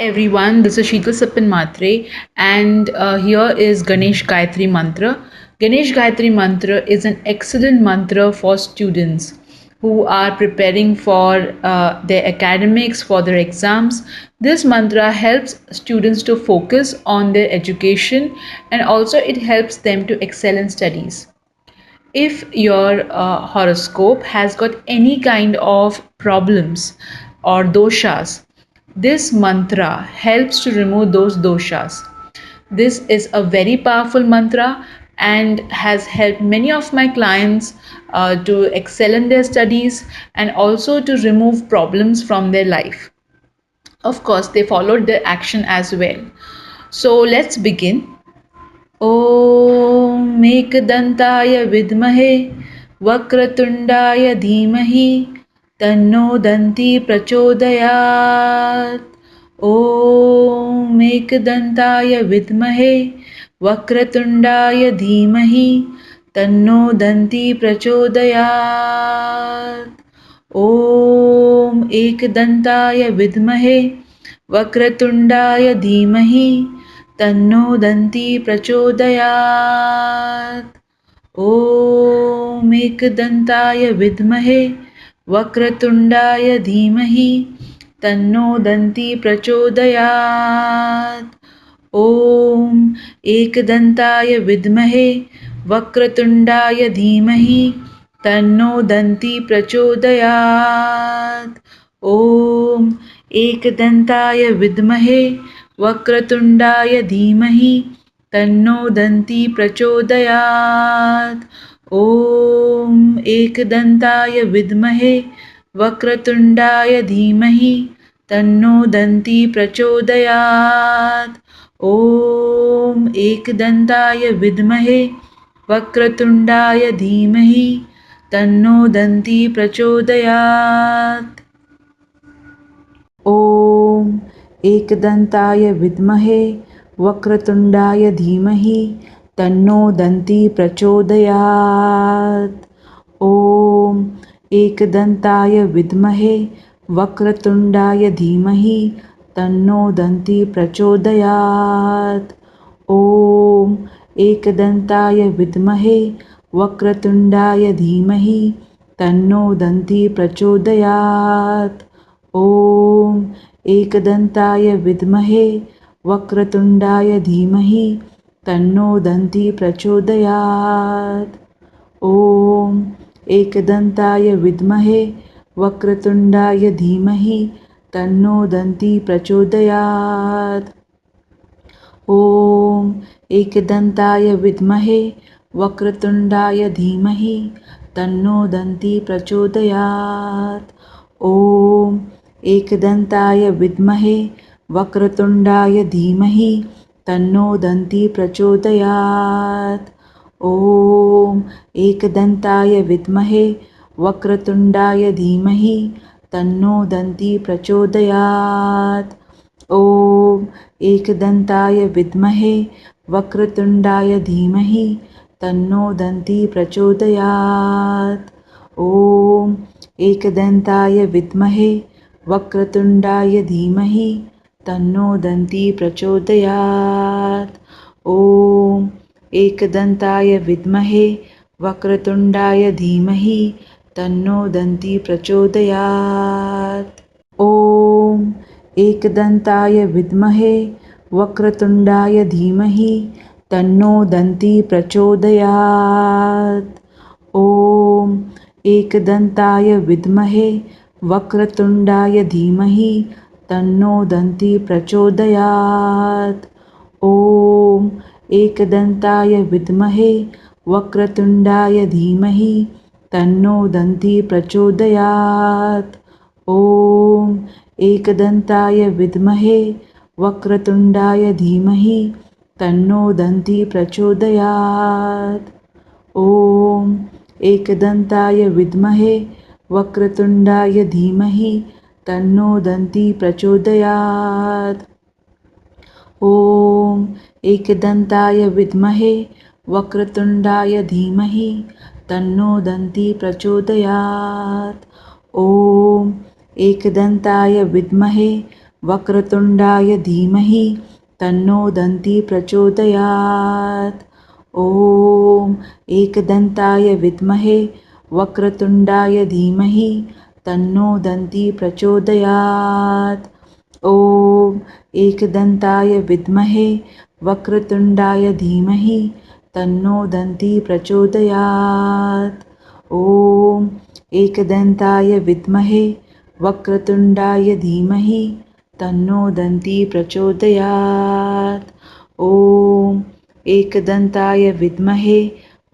everyone, this is Sheetal Sapin Matre, and here is Ganesh Gayatri Mantra. Ganesh Gayatri Mantra is an excellent mantra for students who are preparing for their academics, for their exams. This mantra helps students to focus on their education and also it helps them to excel in studies. If your horoscope has got any kind of problems or doshas, this mantra helps to remove those doshas. This is a very powerful mantra and has helped many of my clients to excel in their studies and also to remove problems from their life. Of course, they followed the action as well. So let's begin. ॐ एकदन्ताय विद्महे वक्रतुण्डाय धीमहि तन्नो दन्ती प्रचोदयात् ॐ एकदन्ताय विद्महे वक्रतुण्डाय धीमहि तन्नो दन्ती प्रचोदयात् ॐ एकदन्ताय विद्महे वक्रतुण्डाय धीमहि तन्नो दन्ती प्रचोदयात् ॐ एकदन्ताय विद्महे वक्रतुण्डाय धीमहि तन्नो दन्ती प्रचोदयात् ॐ एकदन्ताय विद्महे वक्रतुण्डाय धीमहि तन्नो दन्ती प्रचोदयात् ॐ एकदन्ताय विद्महे वक्रतुण्डाय धीमहि तन्नो दन्ती प्रचोदयात् ॐ एकदन्ताय विद्महे वक्रतुण्डाय धीमहि तन्नो दन्ती प्रचोदयात् ॐ एकदन्ताय विद्महे वक्रतुण्डाय धीमहि तन्नो दन्ती प्रचोदयात् ॐ एकदन्ताय विद्महे वक्रतुण्डाय धीमहि तन्नो दन्ती प्रचोदयात् ॐ एकदन्ताय विद्महे वक्रतुण्डाय धीमहि तन्नो दन्ती प्रचोदयात् ॐ एकदन्ताय विद्महे वक्रतुण्डाय धीमहि तन्नो दन्ती प्रचोदयात् ॐ एकदन्ताय विद्महे वक्रतुण्डाय धीमहि तन्नो दन्ती प्रचोदयात् ॐ एकदन्ताय विद्महे वक्रतुण्डाय धीमहि तन्नो दन्ती प्रचोदयात् ॐ एकदन्ताय विद्महे वक्रतुण्डाय धीमहि तन्नो दन्ती प्रचोदयात् ॐ एकदन्ताय विद्महे वक्रतुण्डाय धीमहि तन्नो दन्ती प्रचोदयात् ॐ एकदन्ताय विद्महे वक्रतुण्डाय धीमहि तन्नो दन्ती प्रचोदयात् ॐ एकदन्ताय विद्महे वक्रतुण्डाय धीमहि तन्नो दन्ती प्रचोदयात् ॐ एकदन्ताय विद्महे वक्रतुण्डाय धीमहि तन्नो दन्ती प्रचोदयात् ॐ एकदन्ताय विद्महे वक्रतुण्डाय धीमहि तन्नो दन्ती प्रचोदयात् ॐ एकदन्ताय विद्महे वक्रतुण्डाय धीमहि तन्नो दन्ती प्रचोदयात् ॐ एकदन्ताय विद्महे वक्रतुण्डाय धीमहि तन्नो दन्ती प्रचोदयात् ॐ एकदन्ताय विद्महे वक्रतुण्डाय धीमहि तन्नो दन्ती प्रचोदयात् ॐ एकदन्ताय विद्महे वक्रतुण्डाय धीमहि तन्नो दन्ती प्रचोदयात् ॐ एकदन्ताय विद्महे वक्रतुण्डाय धीमहि तन्नो दन्ती प्रचोदयात् ॐ एकदन्ताय विद्महे वक्रतुण्डाय धीमहि तन्नो दन्ती प्रचोदयात् ॐ एकदन्ताय विद्महे वक्रतुण्डाय धीमहि तन्नो दन्ती प्रचोदयात्। ॐ एकदन्ताय विद्महे वक्रतुण्डाय धीमहि तन्नो दन्ती प्रचोदयात्। ॐ एकदन्ताय विद्महे वक्रतुण्डाय धीमहि तन्नो दन्ती प्रचोदयात्। ॐ एकदन्ताय विद्महे वक्रतुण्डाय धीमहि तन्नो दन्ती प्रचोदयात्। ॐ एकदन्ताय विद्महे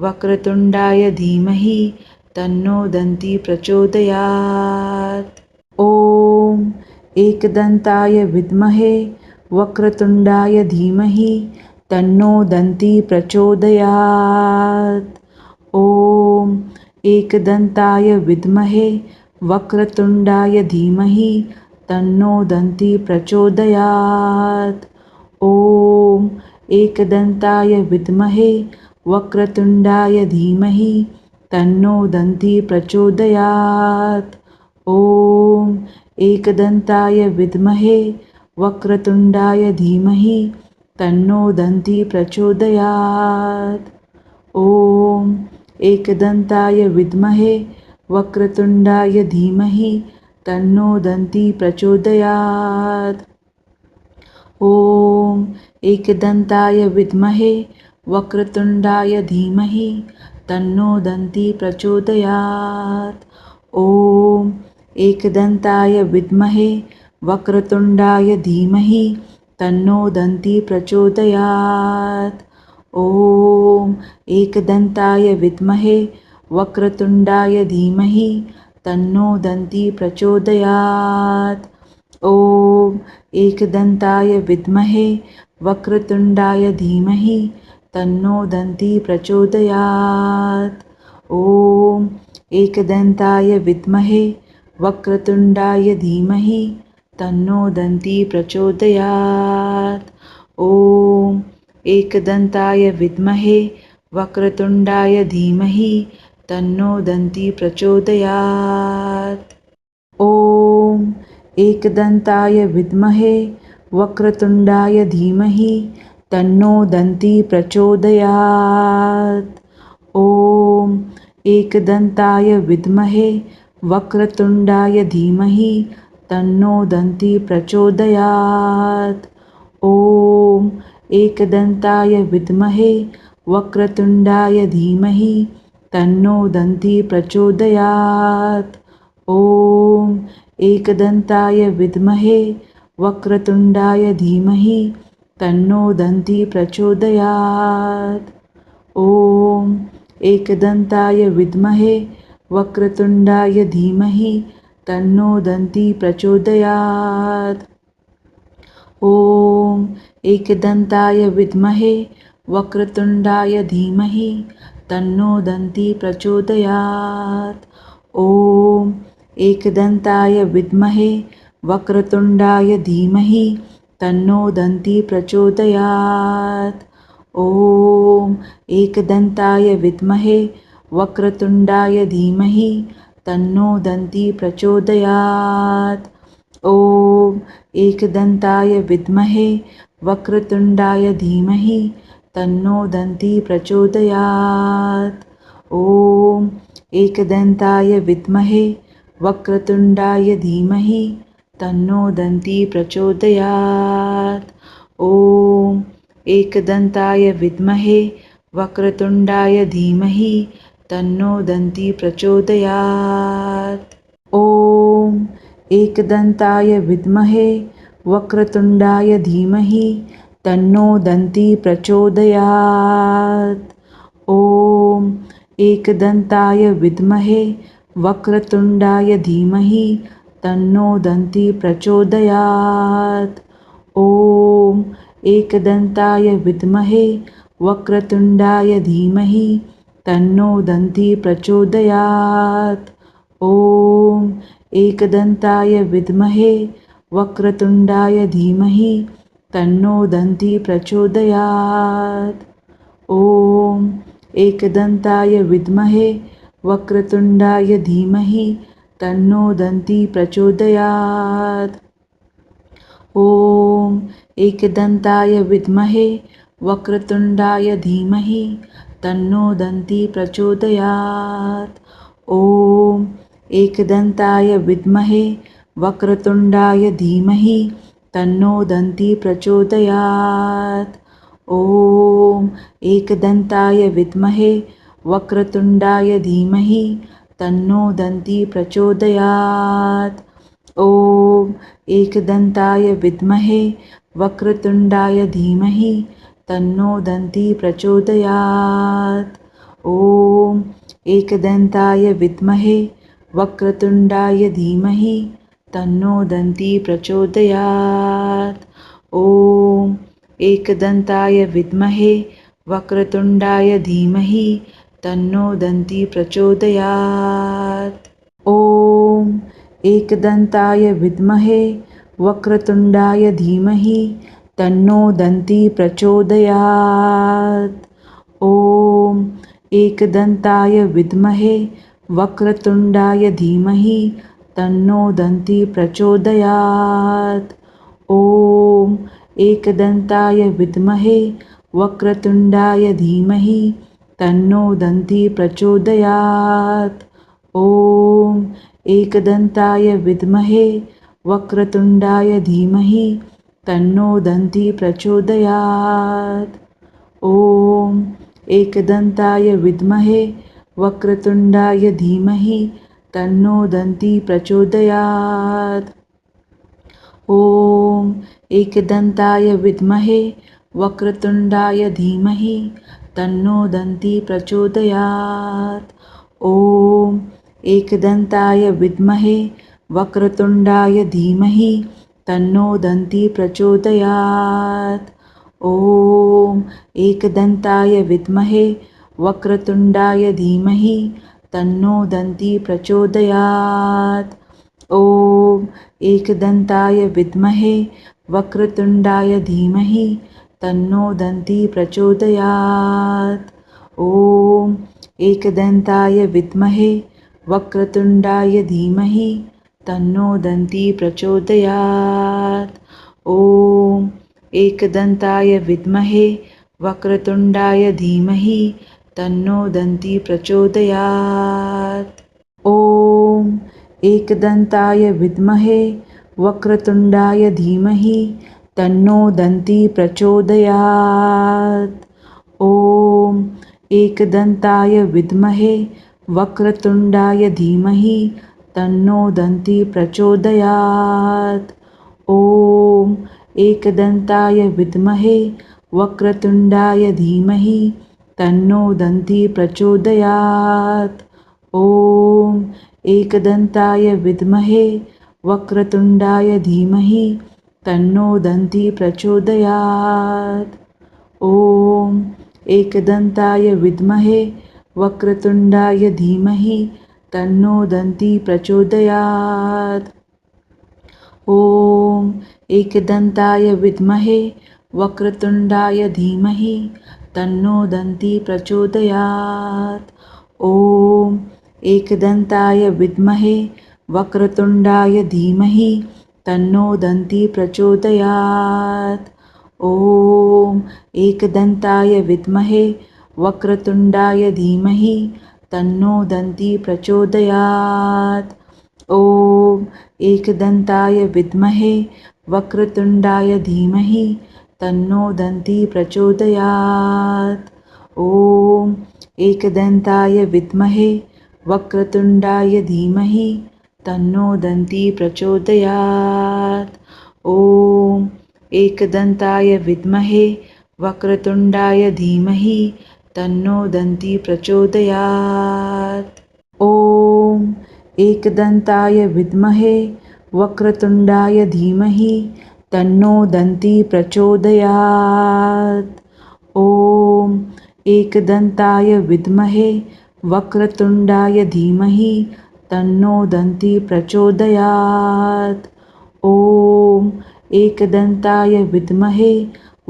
वक्रतुण्डाय धीमहि तन्नो दन्ती प्रचोदयात्। ॐ एकदन्ताय विद्महे वक्रतुण्डाय धीमहि तन्नो दन्ती प्रचोदयात्। ॐ एकदन्ताय विद्महे वक्रतुण्डाय धीमहि तन्नो दन्ती प्रचोदयात्। ॐ एकदन्ताय विद्महे वक्रतुण्डाय धीमहि तन्नो दन्ती प्रचोदयात्। ॐ एकदन्ताय विद्महे वक्रतुण्डाय धीमहि तन्नो दन्ती प्रचोदयात्। ॐ एकदन्ताय विद्महे वक्रतुण्डाय धीमहि तन्नो दन्ती प्रचोदयात्। ॐ एकदन्ताय विद्महे वक्रतुण्डाय धीमहि तन्नो दन्ती प्रचोदयात्। ॐ एकदन्ताय विद्महे वक्रतुण्डाय धीमहि तन्नो दन्ती प्रचोदयात्। ॐ एकदन्ताय विद्महे वक्रतुण्डाय धीमहि तन्नो दन्ती प्रचोदयात्। ॐ एकदन्ताय विद्महे वक्रतुण्डाय धीमहि तन्नो दन्ती प्रचोदयात्। ॐ एकदन्ताय विद्महे वक्रतुण्डाय धीमहि तन्नो दन्ती प्रचोदयात्। ॐ एकदन्ताय विद्महे वक्रतुण्डाय धीमहि तन्नो दन्ती प्रचोदयात्। ॐ एकदन्ताय विद्महे वक्रतुण्डाय धीमहि तन्नो दन्ती प्रचोदयात्। ॐ एकदन्ताय विद्महे वक्रतुण्डाय धीमहि तन्नो दन्ती प्रचोदयात्। ॐ एकदन्ताय विद्महे वक्रतुण्डाय धीमहि तन्नो दन्ती प्रचोदयात्। ॐ एकदन्ताय विद्महे वक्रतुण्डाय धीमहि तन्नो दन्ती प्रचोदयात्। ॐ एकदन्ताय विद्महे वक्रतुण्डाय धीमहि तन्नो दन्ती प्रचोदयात्। ॐ एकदन्ताय विद्महे वक्रतुण्डाय धीमहि तन्नो दन्ती प्रचोदयात्। ॐ एकदन्ताय विद्महे वक्रतुण्डाय धीमहि तन्नो दन्ती प्रचोदयात्। ॐ एकदन्ताय विद्महे वक्रतुण्डाय धीमहि तन्नो दन्ती प्रचोदयात्। ॐ एकदन्ताय विद्महे वक्रतुण्डाय धीमहि तन्नो दन्ती प्रचोदयात्। ॐ एकदन्ताय विद्महे वक्रतुण्डाय धीमहि तन्नो दन्ती प्रचोदयात्। ॐ एकदन्ताय विद्महे वक्रतुण्डाय धीमहि तन्नो दन्ती प्रचोदयात्। ॐ एकदन्ताय विद्महे वक्रतुण्डाय धीमहि तन्नो दन्ती प्रचोदयात्। ॐ एकदन्ताय विद्महे वक्रतुण्डाय धीमहि तन्नो दन्ती प्रचोदयात्। ॐ एकदन्ताय विद्महे वक्रतुण्डाय धीमहि तन्नो दन्ती प्रचोदयात्। ॐ एकदन्ताय विद्महे वक्रतुण्डाय धीमहि तन्नो दन्ती प्रचोदयात्। ॐ एकदन्ताय विद्महे वक्रतुण्डाय धीमहि तन्नो दन्ती प्रचोदयात्। ॐ एकदन्ताय विद्महे वक्रतुण्डाय धीमहि तन्नो दन्ती प्रचोदयात्। ॐ एकदन्ताय विद्महे वक्रतुण्डाय धीमहि तन्नो दन्ती प्रचोदयात्। ॐ एकदन्ताय विद्महे वक्रतुण्डाय धीमहि तन्नो दन्ती प्रचोदयात्। ॐ एकदन्ताय विद्महे वक्रतुण्डाय धीमहि तन्नो दन्ती प्रचोदयात्। ॐ एकदन्ताय विद्महे वक्रतुण्डाय धीमहि तन्नो दन्ती प्रचोदयात्। ॐ एकदन्ताय विद्महे वक्रतुण्डाय धीमहि तन्नो दन्ती प्रचोदयात्। ॐ एकदन्ताय विद्महे वक्रतुण्डाय धीमहि तन्नो दन्ती प्रचोदयात्। ॐ एकदन्ताय विद्महे वक्रतुण्डाय धीमहि तन्नो दन्ती प्रचोदयात्। ॐ एकदन्ताय विद्महे वक्रतुण्डाय धीमहि तन्नो दन्ती प्रचोदयात्। ॐ एकदन्ताय विद्महे वक्रतुण्डाय धीमहि तन्नो दन्ती प्रचोदयात्। ॐ एकदन्ताय विद्महे वक्रतुण्डाय धीमहि तन्नो दन्ती प्रचोदयात्। ॐ एकदन्ताय विद्महे वक्रतुण्डाय धीमहि तन्नो दन्ती प्रचोदयात्। ॐ एकदन्ताय विद्महे वक्रतुण्डाय धीमहि तन्नो दन्ती प्रचोदयात्। ॐ एकदन्ताय विद्महे वक्रतुण्डाय धीमहि तन्नो दन्ती प्रचोदयात्। ॐ एकदन्ताय विद्महे वक्रतुण्डाय धीमहि तन्नो दन्ती प्रचोदयात्। ॐ एकदन्ताय विद्महे वक्रतुण्डाय धीमहि तन्नो दन्ती प्रचोदयात्। ॐ एकदन्ताय विद्महे वक्रतुण्डाय धीमहि तन्नो दन्ती प्रचोदयात्। ॐ एकदन्ताय विद्महे वक्रतुण्डाय धीमहि तन्नो दन्ती प्रचोदयात्। ॐ एकदन्ताय विद्महे वक्रतुण्डाय धीमहि तन्नो दन्ती प्रचोदयात्। ॐ एकदन्ताय विद्महे वक्रतुण्डाय धीमहि तन्नो दन्ती प्रचोदयात्। ॐ एकदन्ताय विद्महे वक्रतुण्डाय धीमहि तन्नो दन्ती प्रचोदयात्। ॐ एकदन्ताय विद्महे वक्रतुण्डाय धीमहि तन्नो दन्ती प्रचोदयात्। ॐ एकदन्ताय विद्महे वक्रतुण्डाय धीमहि तन्नो दन्ती प्रचोदयात्। ॐ एकदन्ताय विद्महे वक्रतुण्डाय धीमहि तन्नो दन्ती प्रचोदयात्। ॐ एकदन्ताय विद्महे वक्रतुण्डाय धीमहि तन्नो दन्ती प्रचोदयात्। ॐ एकदन्ताय विद्महे वक्रतुण्डाय धीमहि तन्नो दन्ती प्रचोदयात्। ॐ एकदन्ताय विद्महे वक्रतुण्डाय धीमहि तन्नो दन्ती प्रचोदयात्। ॐ एकदन्ताय विद्महे वक्रतुण्डाय धीमहि तन्नो दन्ती प्रचोदयात्। ॐ एकदन्ताय विद्महे वक्रतुण्डाय धीमहि तन्नो दन्ती प्रचोदयात्। ॐ एकदन्ताय विद्महे वक्रतुण्डाय धीमहि तन्नो दन्ती प्रचोदयात्। ॐ एकदन्ताय विद्महे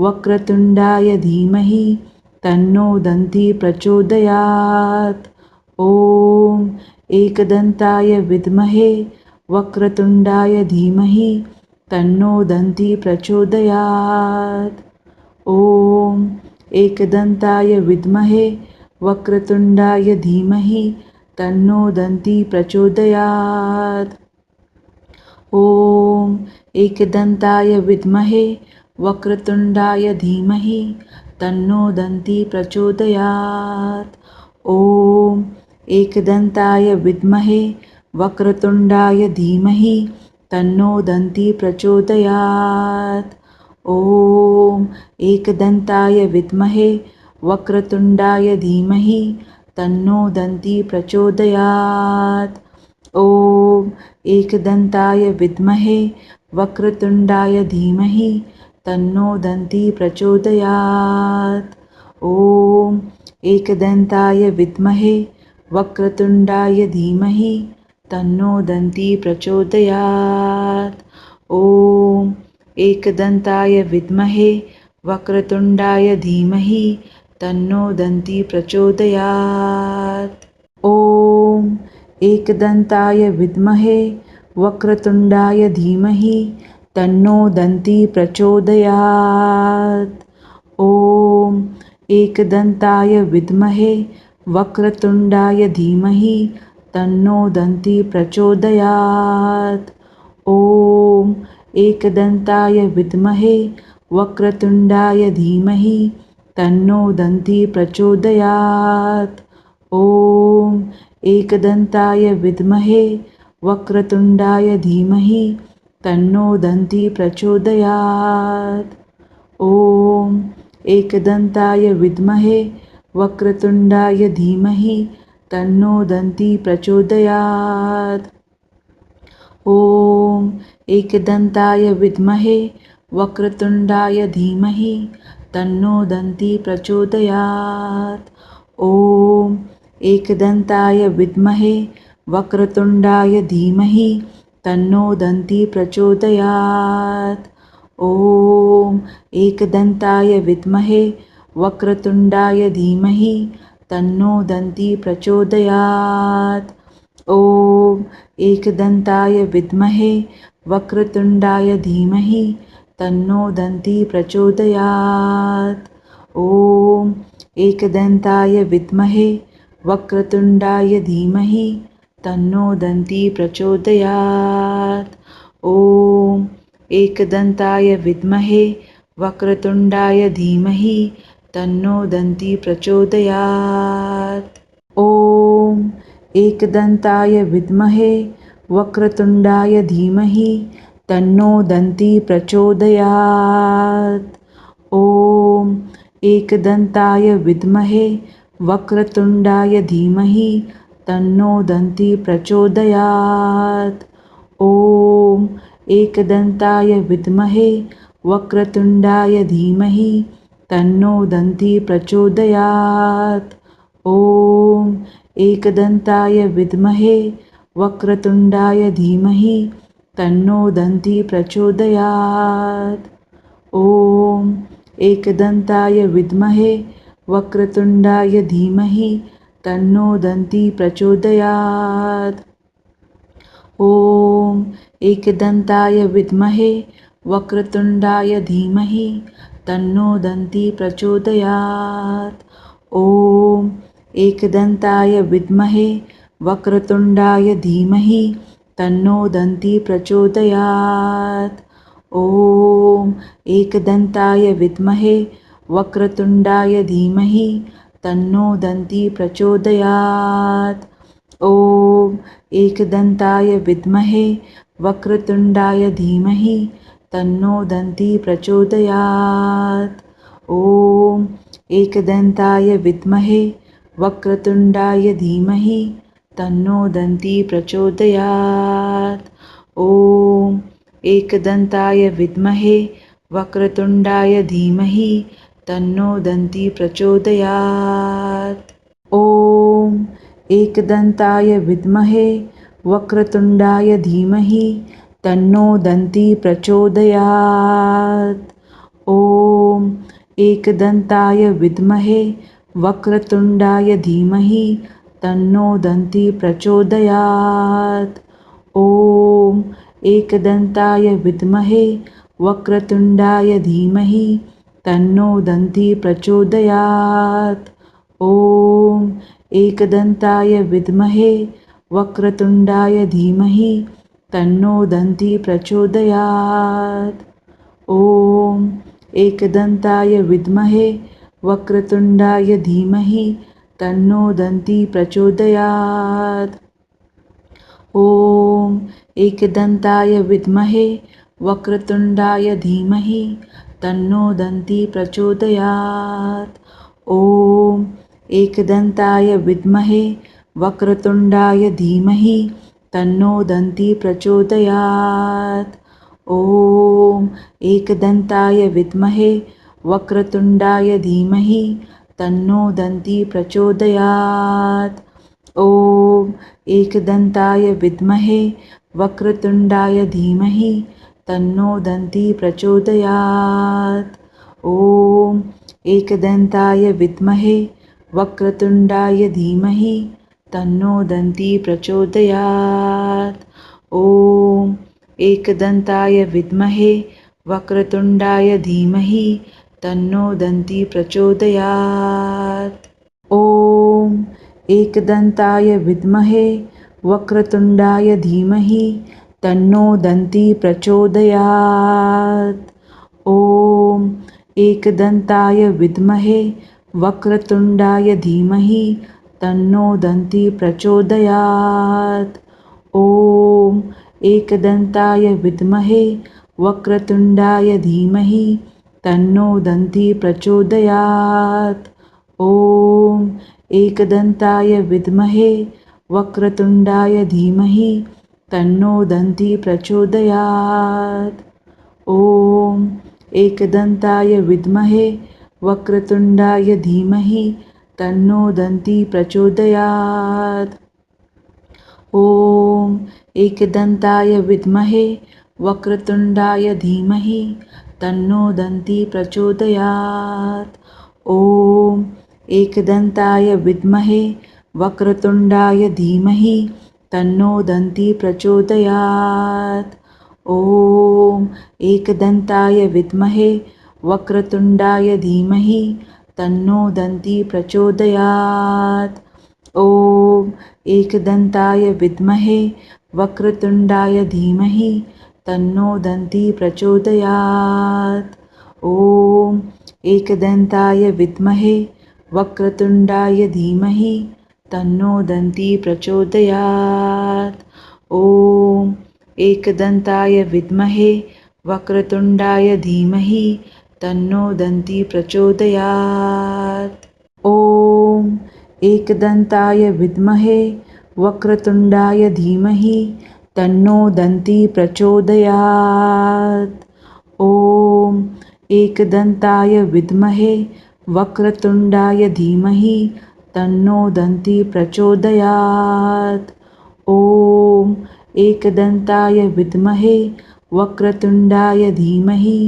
वक्रतुण्डाय धीमहि तन्नो दन्ती प्रचोदयात्। ॐ एकदन्ताय विद्महे वक्रतुण्डाय धीमहि तन्नो दन्ती प्रचोदयात्। ॐ एकदन्ताय विद्महे वक्रतुण्डाय धीमहि तन्नो दन्ती प्रचोदयात्। ॐ एकदन्ताय विद्महे वक्रतुण्डाय धीमहि तन्नो दन्ती प्रचोदयात्। ॐ एकदन्ताय विद्महे वक्रतुण्डाय धीमहि तन्नो दन्ती प्रचोदयात्। ॐ एकदन्ताय विद्महे वक्रतुण्डाय धीमहि तन्नो दन्ती प्रचोदयात्। ॐ एकदन्ताय विद्महे वक्रतुण्डाय धीमहि तन्नो दन्ती प्रचोदयात्। ॐ एकदन्ताय विद्महे वक्रतुण्डाय धीमहि तन्नो दन्ती प्रचोदयात्। ॐ एकदन्ताय विद्महे वक्रतुण्डाय धीमहि तन्नो दन्ती प्रचोदयात्। ॐ एकदन्ताय विद्महे वक्रतुण्डाय धीमहि तन्नो दन्ती प्रचोदयात्। ॐ एकदन्ताय विद्महे वक्रतुण्डाय धीमहि तन्नो दन्ती प्रचोदयात्। ॐ एकदन्ताय विद्महे वक्रतुण्डाय धीमहि तन्नो दन्ती प्रचोदयात्। ॐ एकदन्ताय विद्महे वक्रतुण्डाय धीमहि तन्नो दन्ती प्रचोदयात्। ॐ एकदन्ताय विद्महे वक्रतुण्डाय धीमहि तन्नो दन्ती प्रचोदयात्। ॐ एकदन्ताय विद्महे वक्रतुण्डाय धीमहि तन्नो दन्ती प्रचोदयात्। ॐ एकदन्ताय विद्महे वक्रतुण्डाय धीमहि तन्नो दन्ती प्रचोदयात्। ॐ एकदन्ताय विद्महे वक्रतुण्डाय धीमहि तन्नो दन्ती प्रचोदयात्। ॐ एकदन्ताय विद्महे वक्रतुण्डाय धीमहि तन्नो दन्ती प्रचोदयात्। ॐ एकदन्ताय विद्महे वक्रतुण्डाय धीमहि तन्नो दन्ती प्रचोदयात्। ॐ एकदन्ताय विद्महे वक्रतुण्डाय धीमहि तन्नो दन्ती प्रचोदयात्। ॐ एकदन्ताय विद्महे वक्रतुण्डाय धीमहि तन्नो दन्ती प्रचोदयात्। ॐ एकदन्ताय विद्महे वक्रतुण्डाय धीमहि तन्नो दन्ती प्रचोदयात्। ॐ एकदन्ताय विद्महे वक्रतुण्डाय धीमहि तन्नो दन्ती प्रचोदयात्। ॐ एकदन्ताय विद्महे वक्रतुण्डाय धीमहि तन्नो दन्ती प्रचोदयात्। ॐ एकदन्ताय विद्महे वक्रतुण्डाय धीमहि तन्नो दन्ती प्रचोदयात्। ॐ एकदन्ताय विद्महे वक्रतुण्डाय धीमहि तन्नो दन्ती प्रचोदयात्। ॐ एकदन्ताय विद्महे वक्रतुण्डाय धीमहि तन्नो दन्ती प्रचोदयात्। ॐ एकदन्ताय विद्महे वक्रतुण्डाय धीमहि तन्नो दन्ती प्रचोदयात्। ॐ एकदन्ताय विद्महे वक्रतुण्डाय धीमहि तन्नो दन्ती प्रचोदयात्। ॐ एकदन्ताय विद्महे वक्रतुण्डाय धीमहि तन्नो दन्ती प्रचोदयात्। ॐ एकदन्ताय विद्महे वक्रतुण्डाय धीमहि तन्नो दन्ती प्रचोदयात्। ॐ एकदन्ताय विद्महे वक्रतुण्डाय धीमहि तन्नो दन्ती प्रचोदयात्। ॐ एकदन्ताय विद्महे वक्रतुण्डाय धीमहि तन्नो दन्ती प्रचोदयात्। ॐ एकदन्ताय विद्महे वक्रतुण्डाय धीमहि तन्नो दन्ती प्रचोदयात्। ॐ एकदन्ताय विद्महे वक्रतुण्डाय धीमहि तन्नो दन्ती प्रचोदयात्। ॐ एकदन्ताय विद्महे वक्रतुण्डाय धीमहि तन्नो दन्ती प्रचोदयात्। ॐ एकदन्ताय विद्महे वक्रतुण्डाय धीमहि तन्नो दन्ती प्रचोदयात्। ॐ एकदन्ताय विद्महे वक्रतुण्डाय धीमहि तन्नो दन्ती प्रचोदयात्। ॐ एकदन्ताय विद्महे वक्रतुण्डाय धीमहि तन्नो दन्ती प्रचोदयात्। ॐ एकदन्ताय विद्महे वक्रतुण्डाय धीमहि तन्नो दन्ती प्रचोदयात्। ॐ एकदन्ताय विद्महे वक्रतुण्डाय धीमहि तन्नो दन्ती प्रचोदयात्। ॐ एकदन्ताय विद्महे वक्रतुण्डाय धीमहि तन्नो दन्ती प्रचोदयात्। ॐ एकदन्ताय विद्महे वक्रतुण्डाय धीमहि तन्नो दन्ती प्रचोदयात्। ॐ एकदन्ताय विद्महे वक्रतुण्डाय धीमहि तन्नो दन्ती प्रचोदयात्। ॐ एकदन्ताय विद्महे वक्रतुण्डाय धीमहि तन्नो दन्ती प्रचोदयात्। ॐ एकदन्ताय विद्महे वक्रतुण्डाय धीमहि तन्नो दन्ती प्रचोदयात्। ॐ एकदन्ताय विद्महे वक्रतुण्डाय धीमहि तन्नो दन्ती प्रचोदयात्। ॐ एकदन्ताय विद्महे वक्रतुण्डाय धीमहि तन्नो दन्ती प्रचोदयात्। ॐ एकदन्ताय विद्महे वक्रतुण्डाय धीमहि तन्नो दन्ती प्रचोदयात्। ॐ एकदन्ताय विद्महे वक्रतुण्डाय धीमहि तन्नो दन्ती प्रचोदयात्। ॐ एकदन्ताय विद्महे वक्रतुण्डाय धीमहि तन्नो दन्ती प्रचोदयात्। ॐ एकदन्ताय विद्महे वक्रतुण्डाय धीमहि तन्नो दन्ती प्रचोदयात्। ॐ एकदन्ताय विद्महे वक्रतुण्डाय धीमहि तन्नो दन्ती प्रचोदयात्। ॐ एकदन्ताय विद्महे वक्रतुण्डाय धीमहि तन्नो दन्ती प्रचोदयात्। ॐ एकदन्ताय विद्महे वक्रतुण्डाय धीमहि तन्नो दन्ती प्रचोदयात्। ॐ एकदन्ताय विद्महे वक्रतुण्डाय धीमहि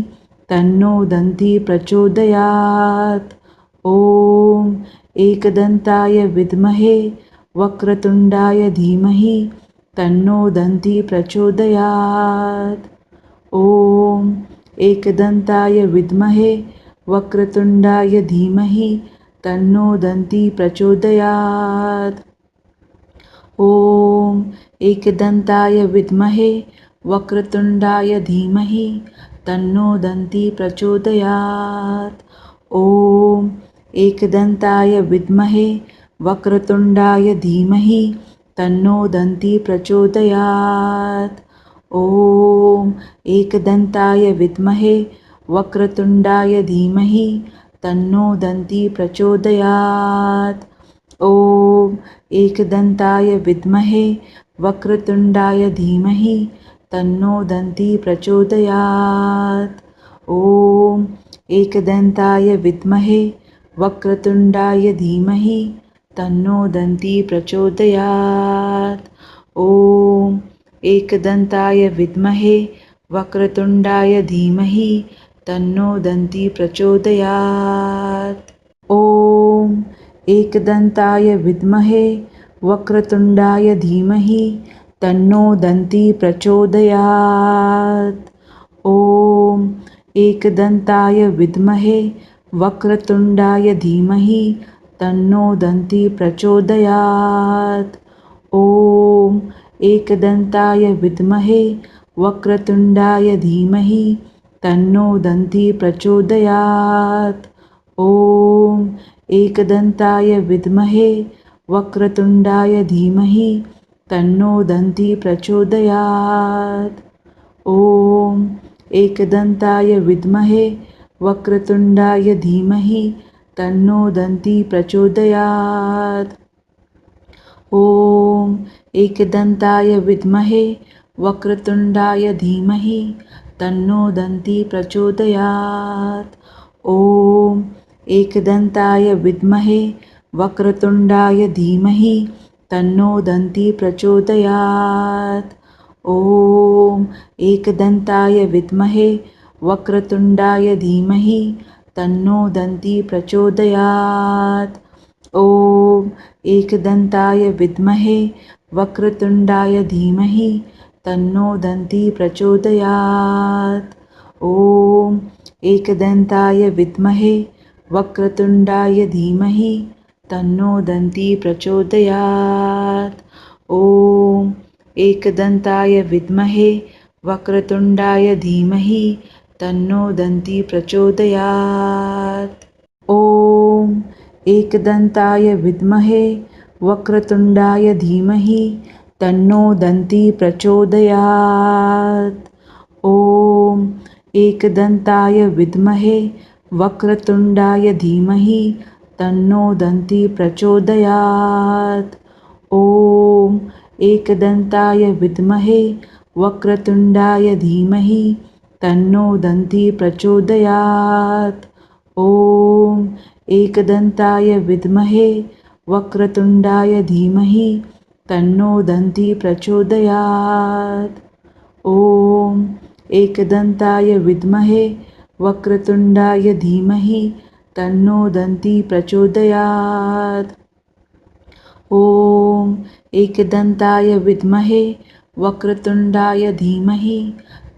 तन्नो दन्ती प्रचोदयात्। ॐ एकदन्ताय विद्महे वक्रतुण्डाय धीमहि तन्नो दन्ती प्रचोदयात्। ॐ एकदन्ताय विद्महे वक्रतुण्डाय धीमहि तन्नो दन्ती प्रचोदयात्। ॐ एकदन्ताय विद्महे वक्रतुण्डाय धीमहि तन्नो दन्ती प्रचोदयात्। ॐ एकदन्ताय विद्महे वक्रतुण्डाय धीमहि तन्नो दन्ती प्रचोदयात्। ॐ एकदन्ताय विद्महे वक्रतुण्डाय धीमहि तन्नो दन्ती प्रचोदयात्। ॐ एकदन्ताय विद्महे वक्रतुण्डाय धीमहि तन्नो दन्ती प्रचोदयात्। ॐ एकदन्ताय विद्महे वक्रतुण्डाय धीमहि तन्नो दन्ती प्रचोदयात्। ॐ एकदन्ताय विद्महे वक्रतुण्डाय धीमहि तन्नो दन्ती प्रचोदयात्। ॐ एकदन्ताय विद्महे वक्रतुण्डाय धीमहि तन्नो दन्ती प्रचोदयात्। ॐ एकदन्ताय विद्महे वक्रतुण्डाय धीमहि तन्नो दन्ती प्रचोदयात्। ॐ एकदन्ताय विद्महे वक्रतुण्डाय धीमहि तन्नो दन्ती प्रचोदयात्। ॐ एकदन्ताय विद्महे वक्रतुण्डाय धीमहि तन्नो दन्ती प्रचोदयात्। ॐ एकदन्ताय विद्महे वक्रतुण्डाय धीमहि तन्नो दन्ती प्रचोदयात्। ॐ एकदन्ताय विद्महे वक्रतुण्डाय धीमहि तन्नो दन्ती प्रचोदयात्। ॐ एकदन्ताय विद्महे वक्रतुण्डाय धीमहि तन्नो दन्ती प्रचोदयात्। ॐ एकदन्ताय विद्महे वक्रतुण्डाय धीमहि तन्नो दन्ती प्रचोदयात्। ॐ एकदन्ताय विद्महे वक्रतुण्डाय धीमहि तन्नो दन्ती प्रचोदयात्। ॐ एकदन्ताय विद्महे वक्रतुण्डाय धीमहि तन्नो दन्ती प्रचोदयात्। ॐ एकदन्ताय विद्महे वक्रतुण्डाय धीमहि तन्नो दन्ती प्रचोदयात्। ॐ एकदन्ताय विद्महे वक्रतुण्डाय धीमहि तन्नो दन्ती प्रचोदयात्। ॐ एकदन्ताय विद्महे वक्रतुण्डाय धीमहि तन्नो दन्ती प्रचोदयात्। ॐ एकदन्ताय विद्महे वक्रतुण्डाय धीमहि तन्नो दन्ती प्रचोदयात्। ॐ एकदन्ताय विद्महे वक्रतुण्डाय धीमहि तन्नो दन्ती प्रचोदयात्। ॐ एकदन्ताय विद्महे वक्रतुण्डाय धीमहि तन्नो दन्ती प्रचोदयात्। ॐ एकदन्ताय विद्महे वक्रतुण्डाय धीमहि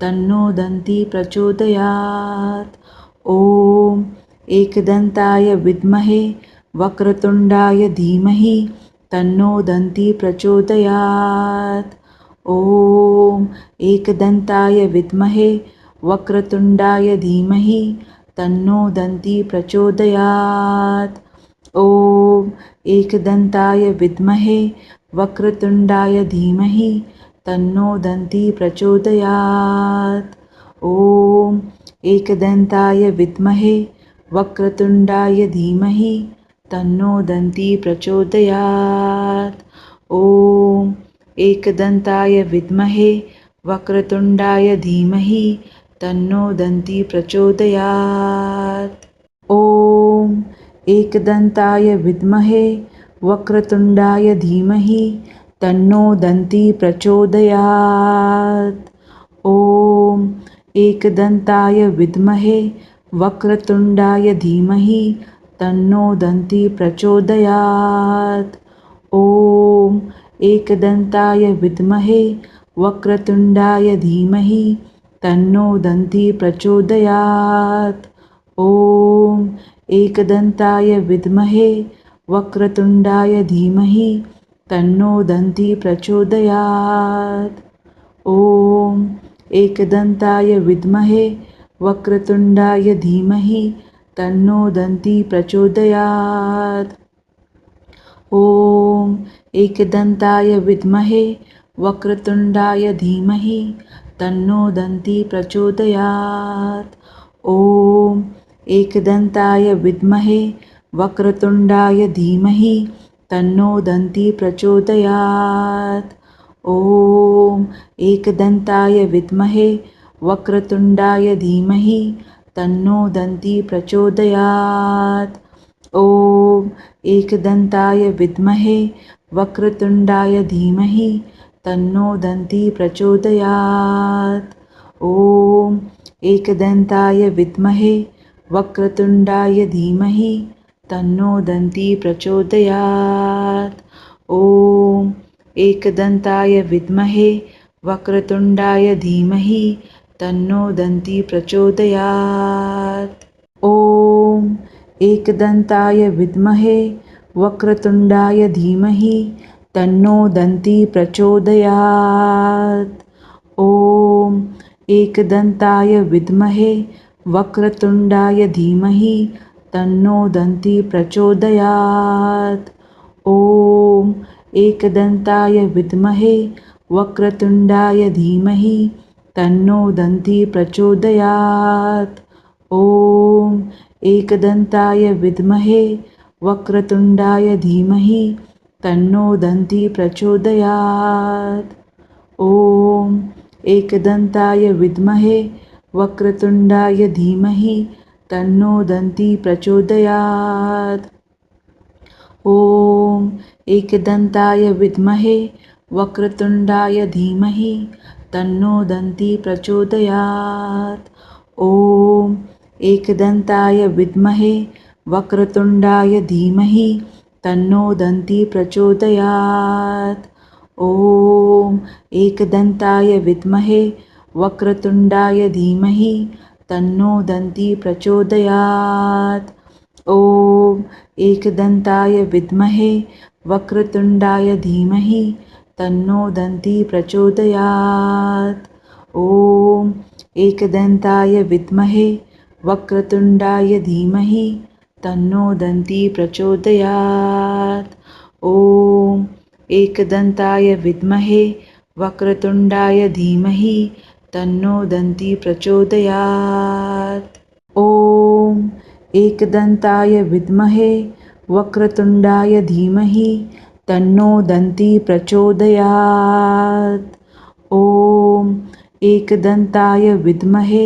तन्नो दन्ती प्रचोदयात्। ॐ एकदन्ताय विद्महे वक्रतुण्डाय धीमहि तन्नो दन्ती प्रचोदयात्। ॐ एकदन्ताय विद्महे वक्रतुण्डाय धीमहि तन्नो दन्ती प्रचोदयात्। ॐ एकदन्ताय विद्महे वक्रतुण्डाय धीमहि तन्नो दन्ती प्रचोदयात्। ॐ एकदन्ताय विद्महे वक्रतुण्डाय धीमहि तन्नो दन्ती प्रचोदयात्। ॐ एकदन्ताय विद्महे वक्रतुण्डाय धीमहि तन्नो दन्ती प्रचोदयात्। ॐ एकदन्ताय विद्महे वक्रतुण्डाय धीमहि तन्नो दन्ती प्रचोदयात्। ॐ एकदन्ताय विद्महे वक्रतुण्डाय धीमहि तन्नो दन्ती प्रचोदयात्। ॐ एकदन्ताय विद्महे वक्रतुण्डाय धीमहि तन्नो दन्ती प्रचोदयात्। ॐ एकदन्ताय विद्महे वक्रतुण्डाय धीमहि तन्नो दन्ती प्रचोदयात्। ॐ एकदन्ताय विद्महे वक्रतुण्डाय धीमहि तन्नो दन्ती प्रचोदयात्। ॐ एकदन्ताय विद्महे वक्रतुण्डाय धीमहि तन्नो दन्ती प्रचोदयात्। ॐ एकदन्ताय विद्महे वक्रतुण्डाय धीमहि तन्नो दन्ती प्रचोदयात्। ॐ एकदन्ताय विद्महे वक्रतुण्डाय धीमहि तन्नो दन्ती प्रचोदयात्। ॐ एकदन्ताय विद्महे वक्रतुण्डाय धीमहि तन्नो दन्ती प्रचोदयात्। ॐ एकदन्ताय विद्महे वक्रतुण्डाय धीमहि तन्नो दन्ती प्रचोदयात्। ॐ एकदन्ताय विद्महे वक्रतुण्डाय धीमहि तन्नो दन्ती प्रचोदयात्। ॐ एकदन्ताय विद्महे वक्रतुण्डाय धीमहि तन्नो दन्ती प्रचोदयात्। ॐ एकदन्ताय विद्महे वक्रतुण्डाय धीमहि तन्नो दन्ती प्रचोदयात्। ॐ एकदन्ताय विद्महे वक्रतुण्डाय धीमहि तन्नो दन्ती प्रचोदयात्। ॐ एकदन्ताय विद्महे वक्रतुण्डाय धीमहि तन्नो दन्ती प्रचोदयात्। ॐ एकदन्ताय विद्महे वक्रतुण्डाय धीमहि तन्नो दन्ती प्रचोदयात्। ॐ एकदन्ताय विद्महे वक्रतुण्डाय धीमहि तन्नो दन्ती प्रचोदयात्। ॐ एकदन्ताय विद्महे वक्रतुण्डाय धीमहि तन्नो दन्ती प्रचोदयात्। ॐ एकदन्ताय विद्महे वक्रतुण्डाय धीमहि तन्नो दन्ती प्रचोदयात्। ॐ एकदन्ताय विद्महे वक्रतुण्डाय धीमहि तन्नो दन्ती प्रचोदयात्। ॐ एकदन्ताय विद्महे वक्रतुण्डाय धीमहि तन्नो दन्ती प्रचोदयात्। ॐ एकदन्ताय विद्महे वक्रतुण्डाय धीमहि तन्नो दन्ती प्रचोदयात्। ॐ एकदन्ताय विद्महे वक्रतुण्डाय धीमहि तन्नो दन्ती प्रचोदयात्। ॐ एकदन्ताय विद्महे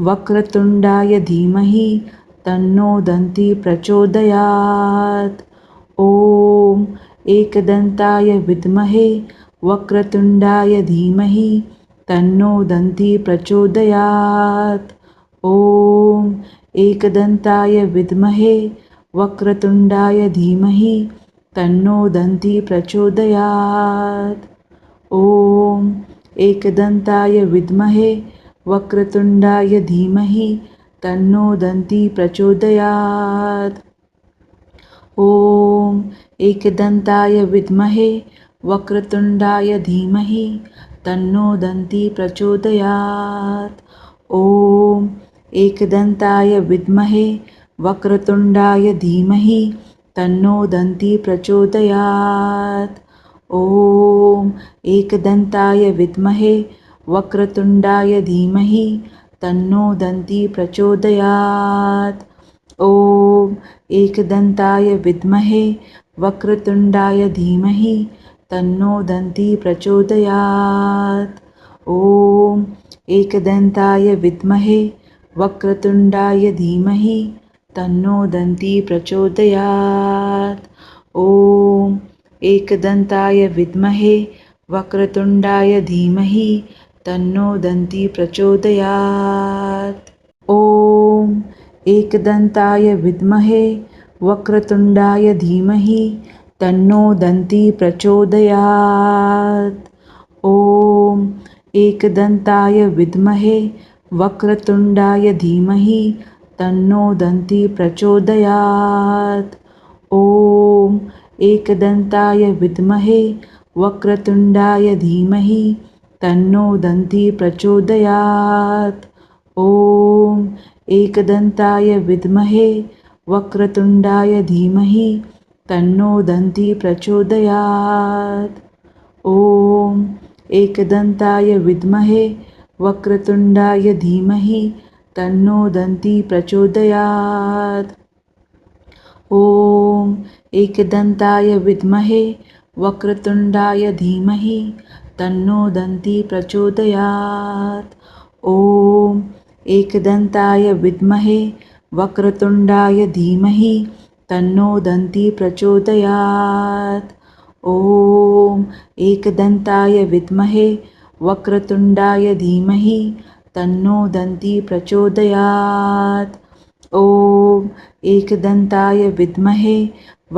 वक्रतुण्डाय धीमहि तन्नो दन्ती प्रचोदयात्। ॐ एकदन्ताय विद्महे वक्रतुण्डाय धीमहि तन्नो दन्ती प्रचोदयात्। ॐ एकदन्ताय विद्महे वक्रतुण्डाय धीमहि तन्नो दन्ती प्रचोदयात्। ॐ एकदन्ताय विद्महे वक्रतुण्डाय धीमहि तन्नो दन्ती प्रचोदयात्। ॐ एकदन्ताय विद्महे वक्रतुण्डाय धीमहि तन्नो दन्ती प्रचोदयात्। ॐ एकदन्ताय विद्महे वक्रतुण्डाय धीमहि तन्नो दन्ती प्रचोदयात्। ॐ एकदन्ताय विद्महे वक्रतुण्डाय धीमहि तन्नो दन्ती प्रचोदयात्। ॐ एकदन्ताय विद्महे वक्रतुण्डाय धीमहि तन्नो दन्ती प्रचोदयात्। ॐ एकदन्ताय विद्महे वक्रतुण्डाय धीमहि तन्नो दन्ती प्रचोदयात्। ॐ एकदन्ताय विद्महे वक्रतुण्डाय धीमहि तन्नो दन्ती प्रचोदयात्। ॐ एकदन्ताय विद्महे वक्रतुण्डाय धीमहि तन्नो दन्ती प्रचोदयात्। ॐ एकदन्ताय विद्महे वक्रतुण्डाय धीमहि तन्नो दन्ती प्रचोदयात्। ॐ एकदन्ताय विद्महे वक्रतुण्डाय धीमहि तन्नो दन्ती प्रचोदयात्। ॐ एकदन्ताय विद्महे वक्रतुण्डाय धीमहि तन्नो दन्ती प्रचोदयात्। ॐ एकदन्ताय विद्महे वक्रतुण्डाय धीमहि तन्नो दन्ती प्रचोदयात्। ॐ एकदन्ताय विद्महे वक्रतुण्डाय धीमहि तन्नो दन्ती प्रचोदयात्। ॐ एकदन्ताय विद्महे वक्रतुण्डाय धीमहि तन्नो दन्ती प्रचोदयात्। ॐ एकदन्ताय विद्महे वक्रतुण्डाय धीमहि तन्नो दन्ती प्रचोदयात्। ॐ एकदन्ताय विद्महे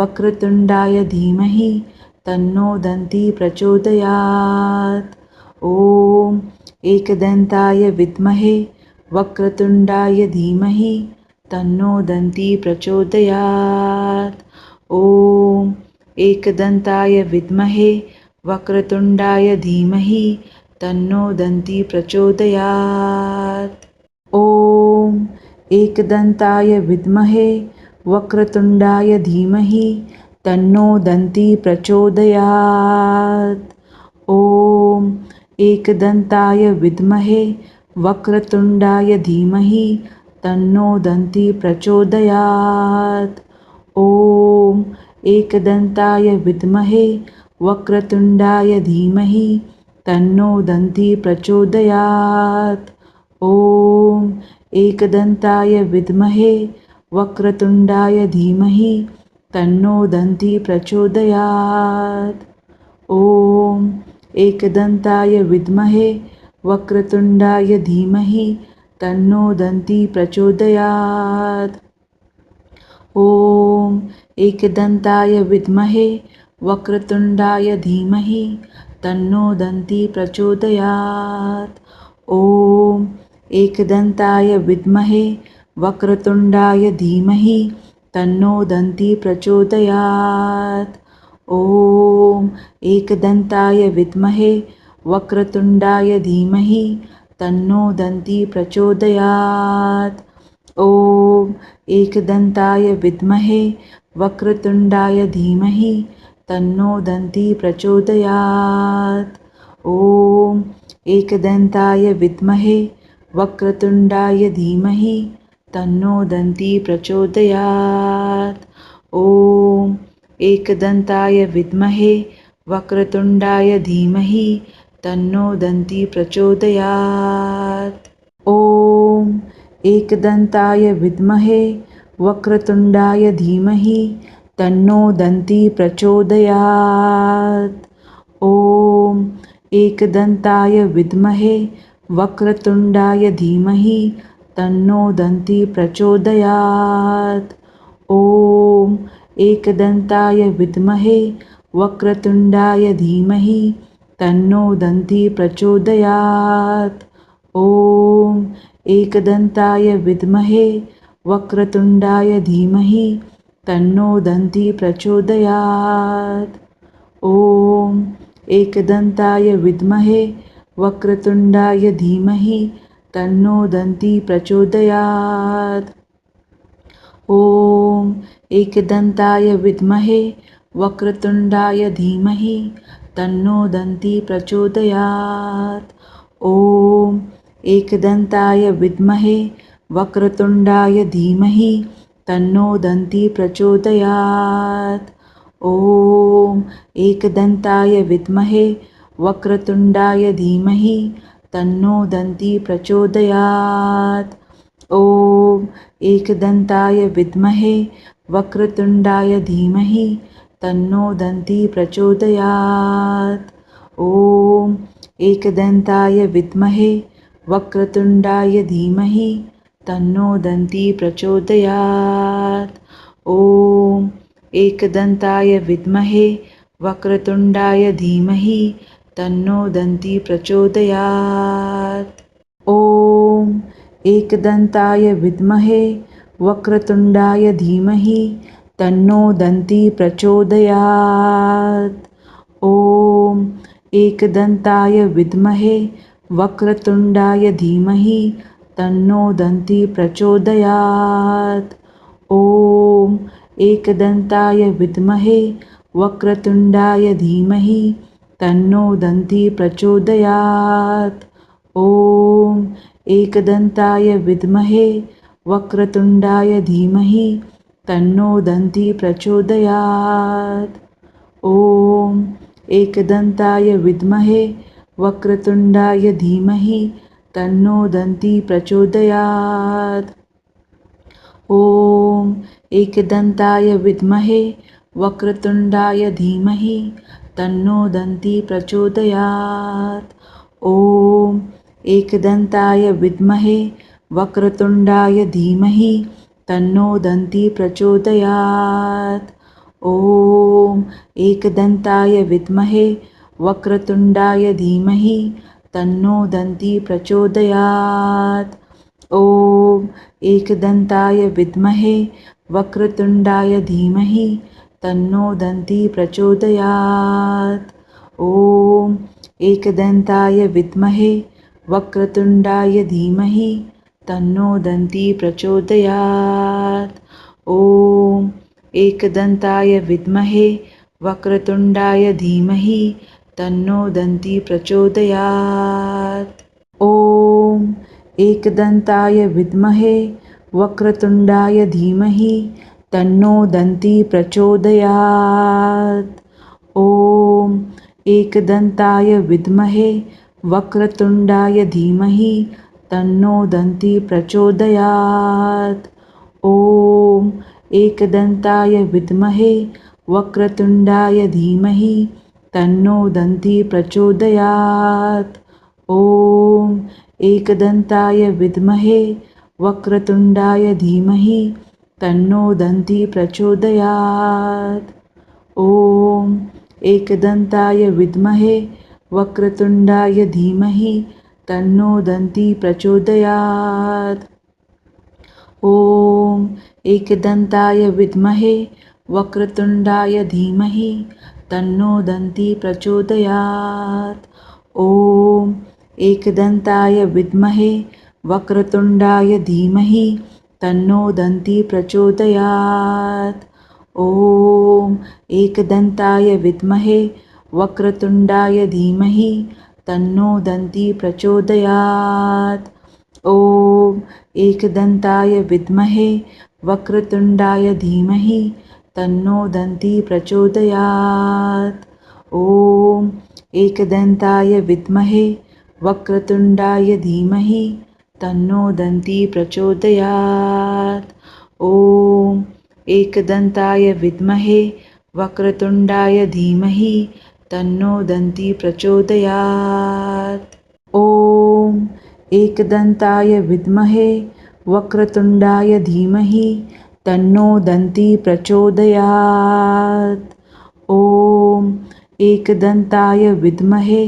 वक्रतुण्डाय धीमहि तन्नो दन्ती प्रचोदयात्। ॐ एकदन्ताय विद्महे वक्रतुण्डाय धीमहि तन्नो दन्ती प्रचोदयात्। ॐ एकदन्ताय विद्महे वक्रतुण्डाय धीमहि तन्नो दन्ती प्रचोदयात्। ॐ एकदन्ताय विद्महे वक्रतुण्डाय धीमहि तन्नो दन्ती प्रचोदयात्। ॐ एकदन्ताय विद्महे वक्रतुण्डाय धीमहि तन्नो दन्ती प्रचोदयात्। ॐ एकदन्ताय विद्महे वक्रतुण्डाय धीमहि तन्नो दन्ती प्रचोदयात्। ॐ एकदन्ताय विद्महे वक्रतुण्डाय धीमहि तन्नो दन्ती प्रचोदयात्। ॐ एकदन्ताय विद्महे वक्रतुण्डाय धीमहि तन्नो दन्ती प्रचोदयात्। ॐ एकदन्ताय विद्महे वक्रतुण्डाय धीमहि तन्नो दन्ती प्रचोदयात्। ॐ एकदन्ताय विद्महे वक्रतुण्डाय धीमहि तन्नो दन्ती प्रचोदयात्। ॐ एकदन्ताय विद्महे वक्रतुण्डाय धीमहि तन्नो दन्ती प्रचोदयात्। ॐ एकदन्ताय विद्महे वक्रतुण्डाय धीमहि तन्नो दन्ती प्रचोदयात्। ॐ एकदन्ताय विद्महे वक्रतुण्डाय धीमहि तन्नो दन्ती प्रचोदयात्। ॐ एकदन्ताय विद्महे वक्रतुण्डाय धीमहि तन्नो दन्ती प्रचोदयात्। ॐ एकदन्ताय विद्महे वक्रतुण्डाय धीमहि तन्नो दन्ती प्रचोदयात्। ॐ एकदन्ताय विद्महे वक्रतुण्डाय धीमहि तन्नो दन्ती प्रचोदयात्। ॐ एकदन्ताय विद्महे वक्रतुण्डाय धीमहि तन्नो दन्ती प्रचोदयात्। ॐ एकदन्ताय विद्महे वक्रतुण्डाय धीमहि तन्नो दन्ती प्रचोदयात्। ॐ एकदन्ताय विद्महे वक्रतुण्डाय धीमहि तन्नो दन्ती प्रचोदयात्। ॐ एकदन्ताय विद्महे वक्रतुण्डाय धीमहि तन्नो दन्ती प्रचोदयात्। ॐ एकदन्ताय विद्महे वक्रतुण्डाय धीमहि तन्नो दन्ती प्रचोदयात्। ॐ एकदन्ताय विद्महे वक्रतुण्डाय धीमहि तन्नो दन्ती प्रचोदयात्। ॐ एकदन्ताय विद्महे वक्रतुण्डाय धीमहि तन्नो दन्ती प्रचोदयात्। ॐ एकदन्ताय विद्महे वक्रतुण्डाय धीमहि तन्नो दन्ती प्रचोदयात्। ॐ एकदन्ताय विद्महे वक्रतुण्डाय धीमहि तन्नो दन्ती प्रचोदयात्। ॐ एकदन्ताय विद्महे वक्रतुण्डाय धीमहि तन्नो दन्ती प्रचोदयात्। ॐ एकदन्ताय विद्महे वक्रतुण्डाय धीमहि तन्नो दन्ती प्रचोदयात्। ॐ एकदन्ताय विद्महे वक्रतुण्डाय धीमहि तन्नो दन्ती प्रचोदयात्। ॐ एकदन्ताय विद्महे वक्रतुण्डाय धीमहि तन्नो दन्ती प्रचोदयात्। ॐ एकदन्ताय विद्महे वक्रतुण्डाय धीमहि तन्नो दन्ती प्रचोदयात्। ॐ एकदन्ताय विद्महे वक्रतुण्डाय धीमहि तन्नो दन्ती प्रचोदयात्। ॐ एकदन्ताय विद्महे वक्रतुण्डाय धीमहि तन्नो दन्ती प्रचोदयात्। ॐ एकदन्ताय विद्महे वक्रतुण्डाय धीमहि तन्नो दन्ती प्रचोदयात्। ॐ एकदन्ताय विद्महे वक्रतुण्डाय धीमहि तन्नो दन्ती प्रचोदयात्। ॐ एकदन्ताय विद्महे वक्रतुण्डाय धीमहि तन्नो दन्ती प्रचोदयात्। ॐ एकदन्ताय विद्महे वक्रतुण्डाय धीमहि तन्नो दन्ती प्रचोदयात्। ॐ एकदन्ताय विद्महे वक्रतुण्डाय धीमहि तन्नो दन्ती प्रचोदयात्। ॐ एकदन्ताय विद्महे वक्रतुण्डाय धीमहि तन्नो दन्ती प्रचोदयात्। ॐ एकदन्ताय विद्महे वक्रतुण्डाय धीमहि तन्नो दन्ती प्रचोदयात्। ॐ एकदन्ताय विद्महे वक्रतुण्डाय धीमहि तन्नो दन्ती प्रचोदयात्। ॐ एकदन्ताय विद्महे वक्रतुण्डाय धीमहि तन्नो दन्ती प्रचोदयात्। ॐ एकदन्ताय विद्महे वक्रतुण्डाय धीमहि तन्नो दन्ती प्रचोदयात्। ॐ एकदन्ताय विद्महे वक्रतुण्डाय धीमहि तन्नो दन्ती प्रचोदयात्। ॐ एकदन्ताय विद्महे वक्रतुण्डाय धीमहि तन्नो दन्ती प्रचोदयात्। ॐ एकदन्ताय विद्महे वक्रतुण्डाय धीमहि तन्नो दन्ती प्रचोदयात्। ॐ एकदन्ताय विद्महे वक्रतुण्डाय धीमहि तन्नो दन्ती प्रचोदयात्। ॐ एकदन्ताय विद्महे वक्रतुण्डाय धीमहि तन्नो दन्ती प्रचोदयात्। ॐ एकदन्ताय विद्महे वक्रतुण्डाय धीमहि तन्नो दन्ती प्रचोदयात्। ॐ एकदन्ताय विद्महे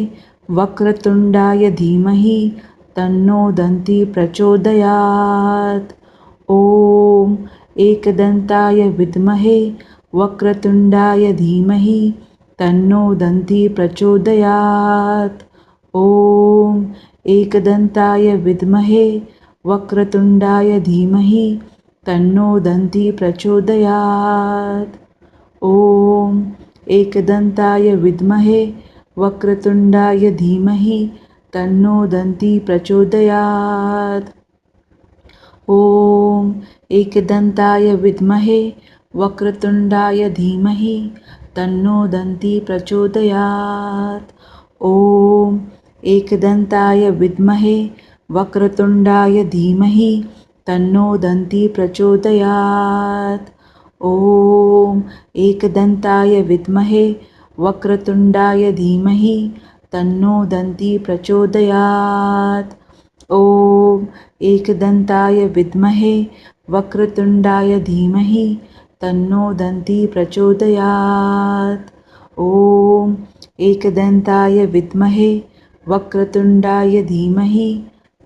वक्रतुण्डाय धीमहि तन्नो दन्ती प्रचोदयात्। ॐ एकदन्ताय विद्महे वक्रतुण्डाय धीमहि तन्नो दन्ती प्रचोदयात्। ॐ एकदन्ताय विद्महे वक्रतुण्डाय धीमहि तन्नो दन्ती प्रचोदयात्। ॐ एकदन्ताय विद्महे वक्रतुण्डाय धीमहि तन्नो दन्ती प्रचोदयात्। ॐ एकदन्ताय विद्महे वक्रतुण्डाय धीमहि तन्नो दन्ती प्रचोदयात्। ॐ एकदन्ताय विद्महे वक्रतुण्डाय धीमहि तन्नो दन्ती प्रचोदयात्। ॐ एकदन्ताय विद्महे वक्रतुण्डाय धीमहि तन्नो दन्ती प्रचोदयात्। ॐ एकदन्ताय विद्महे वक्रतुण्डाय धीमहि तन्नो दन्ती प्रचोदयात्। ॐ एकदन्ताय विद्महे वक्रतुण्डाय धीमहि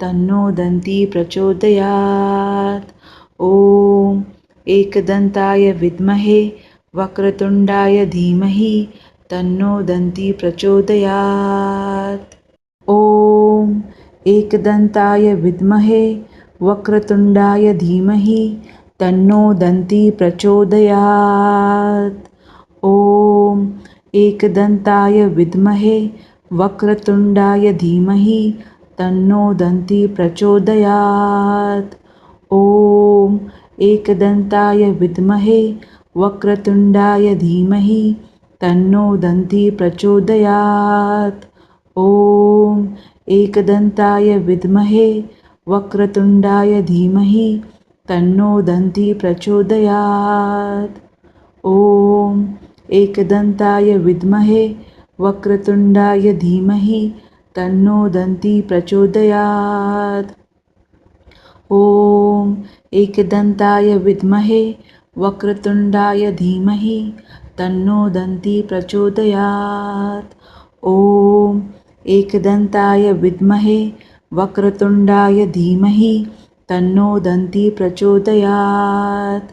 तन्नो दन्ती प्रचोदयात्। ॐ एकदन्ताय विद्महे वक्रतुण्डाय धीमहि तन्नो दन्ती प्रचोदयात्। ॐ एकदन्ताय विद्महे वक्रतुण्डाय धीमहि तन्नो दन्ती प्रचोदयात्। ॐ एकदन्ताय विद्महे वक्रतुण्डाय धीमहि तन्नो दन्ती प्रचोदयात्। ॐ एकदन्ताय विद्महे वक्रतुण्डाय धीमहि तन्नो दन्ती प्रचोदयात्। ॐ एकदन्ताय विद्महे वक्रतुण्डाय धीमहि तन्नो दन्ती प्रचोदयात्। ॐ एकदन्ताय विद्महे वक्रतुण्डाय धीमहि तन्नो दन्ती प्रचोदयात्। ॐ एकदन्ताय विद्महे वक्रतुण्डाय धीमहि तन्नो दन्ती प्रचोदयात्। ॐ एकदन्ताय विद्महे वक्रतुण्डाय धीमहि तन्नो दन्ती प्रचोदयात्।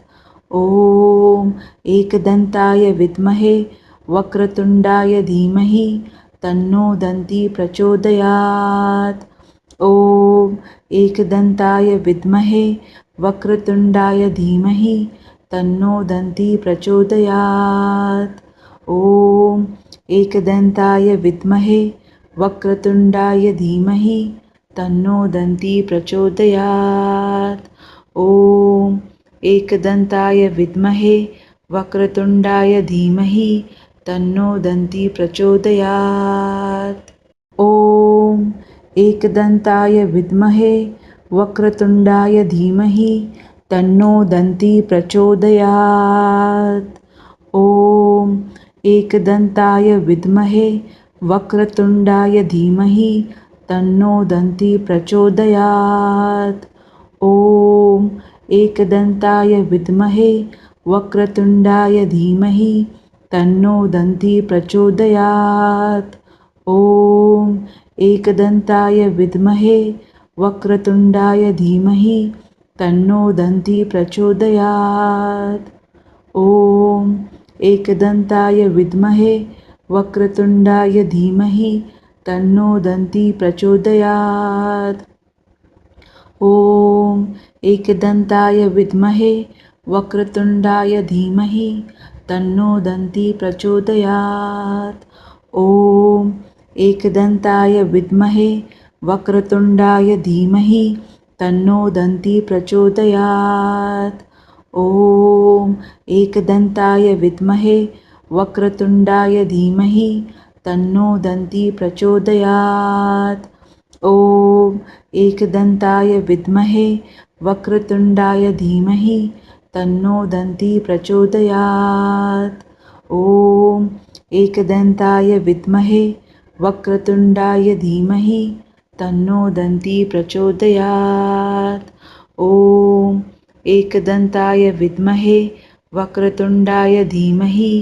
ॐ एकदन्ताय विद्महे वक्रतुण्डाय धीमहि तन्नो दन्ती प्रचोदयात्। ॐ एकदन्ताय विद्महे वक्रतुण्डाय धीमहि तन्नो दन्ती प्रचोदयात्। ॐ एकदन्ताय विद्महे वक्रतुण्डाय धीमहि तन्नो दन्ती प्रचोदयात्। ॐ एकदन्ताय विद्महे वक्रतुण्डाय धीमहि तन्नो दन्ती प्रचोदयात्। ॐ एकदन्ताय विद्महे वक्रतुण्डाय धीमहि तन्नो दन्ती प्रचोदयात्। ॐ एकदन्ताय विद्महे वक्रतुण्डाय धीमहि तन्नो दन्ती प्रचोदयात्। ॐ एकदन्ताय विद्महे वक्रतुण्डाय धीमहि तन्नो दन्ती प्रचोदयात्। ॐ एकदन्ताय विद्महे वक्रतुण्डाय धीमहि तन्नो दन्ती प्रचोदयात्। ॐ एकदन्ताय विद्महे वक्रतुण्डाय धीमहि तन्नो दन्ती प्रचोदयात्। ॐ एकदन्ताय विद्महे वक्रतुण्डाय धीमहि तन्नो दन्ती प्रचोदयात्। ॐ एकदन्ताय विद्महे वक्रतुण्डाय धीमहि तन्नो दन्ती प्रचोदयात्। ॐ एकदन्ताय विद्महे वक्रतुण्डाय धीमहि तन्नो दन्ती प्रचोदयात्। ॐ एकदन्ताय विद्महे वक्रतुण्डाय धीमहि तन्नो दन्ती प्रचोदयात्। ॐ एकदन्ताय विद्महे वक्रतुण्डाय धीमहि तन्नो दन्ती प्रचोदयात्। ॐ एकदन्ताय विद्महे वक्रतुण्डाय धीमहि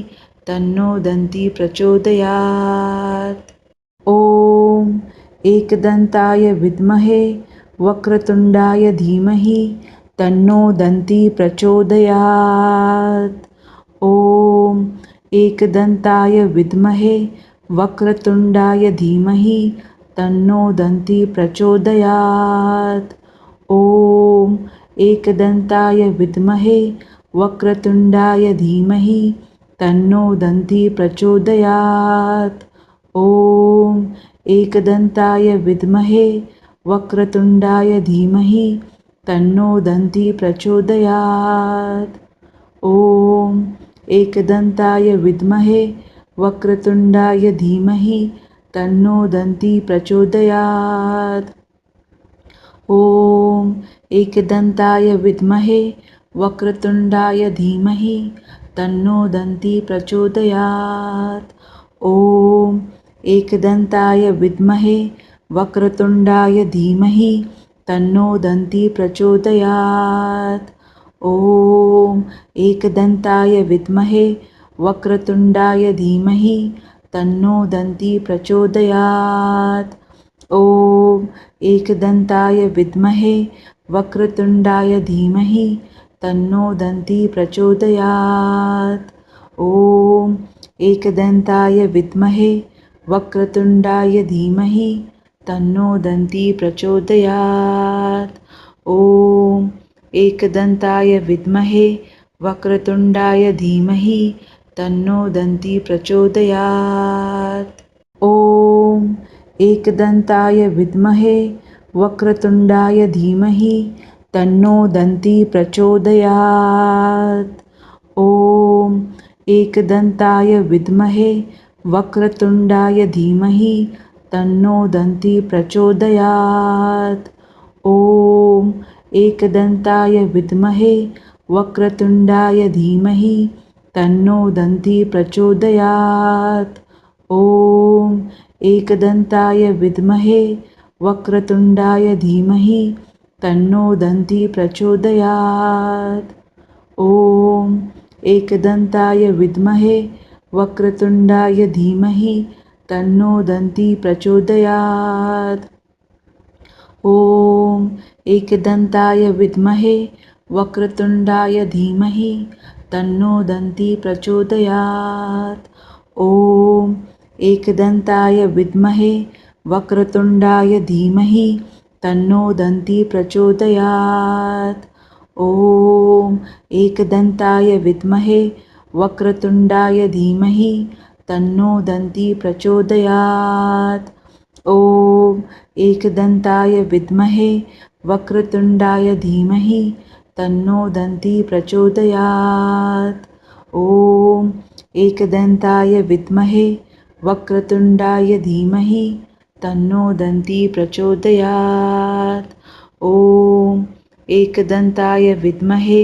तन्नो दन्ती प्रचोदयात्। ॐ एकदन्ताय विद्महे वक्रतुण्डाय धीमहि तन्नो दन्ती प्रचोदयात्। ॐ एकदन्ताय विद्महे वक्रतुण्डाय धीमहि तन्नो दन्ती प्रचोदयात्। ॐ एकदन्ताय विद्महे वक्रतुण्डाय धीमहि तन्नो दन्ती प्रचोदयात्। ॐ एकदन्ताय विद्महे वक्रतुण्डाय धीमहि तन्नो दन्ती प्रचोदयात्। ॐ एकदन्ताय विद्महे वक्रतुण्डाय धीमहि तन्नो दन्ती प्रचोदयात्। ॐ एकदन्ताय विद्महे वक्रतुण्डाय धीमहि तन्नो दन्ती प्रचोदयात्। ॐ एकदन्ताय विद्महे वक्रतुण्डाय धीमहि तन्नो दन्ती प्रचोदयात्। ॐ एकदन्ताय विद्महे वक्रतुण्डाय धीमहि तन्नो दन्ती प्रचोदयात्। ॐ एकदन्ताय विद्महे वक्रतुण्डाय धीमहि तन्नो दन्ती प्रचोदयात्। ॐ एकदन्ताय विद्महे वक्रतुण्डाय धीमहि तन्नो दन्ती प्रचोदयात्। ॐ एकदन्ताय विद्महे वक्रतुण्डाय धीमहि तन्नो दन्ती प्रचोदयात्। ॐ एकदन्ताय विद्महे वक्रतुण्डाय धीमहि तन्नो दन्ती प्रचोदयात्। ॐ एकदन्ताय विद्महे वक्रतुण्डाय धीमहि तन्नो दन्ती प्रचोदयात्। ॐ एकदन्ताय विद्महे वक्रतुण्डाय धीमहि तन्नो दन्ती प्रचोदयात्। ॐ एकदन्ताय विद्महे वक्रतुण्डाय धीमहि तन्नो दन्ती प्रचोदयात्। ॐ ॐ एकदन्ताय विद्महे वक्रतुण्डाय धीमहि तन्नो दन्ती प्रचोदयात्। ॐ एकदन्ताय विद्महे वक्रतुण्डाय धीमहि तन्नो दन्ती प्रचोदयात्। ॐ एकदन्ताय विद्महे वक्रतुण्डाय धीमहि तन्नो दन्ती प्रचोदयात्। ॐ एकदन्ताय विद्महे वक्रतुण्डाय धीमहि तन्नो दन्ती प्रचोदयात्। ॐ एकदन्ताय विद्महे वक्रतुण्डाय धीमहि तन्नो दन्ती प्रचोदयात्। ॐ एकदन्ताय विद्महे वक्रतुण्डाय धीमहि तन्नो दन्ती प्रचोदयात्। ॐ एकदन्ताय विद्महे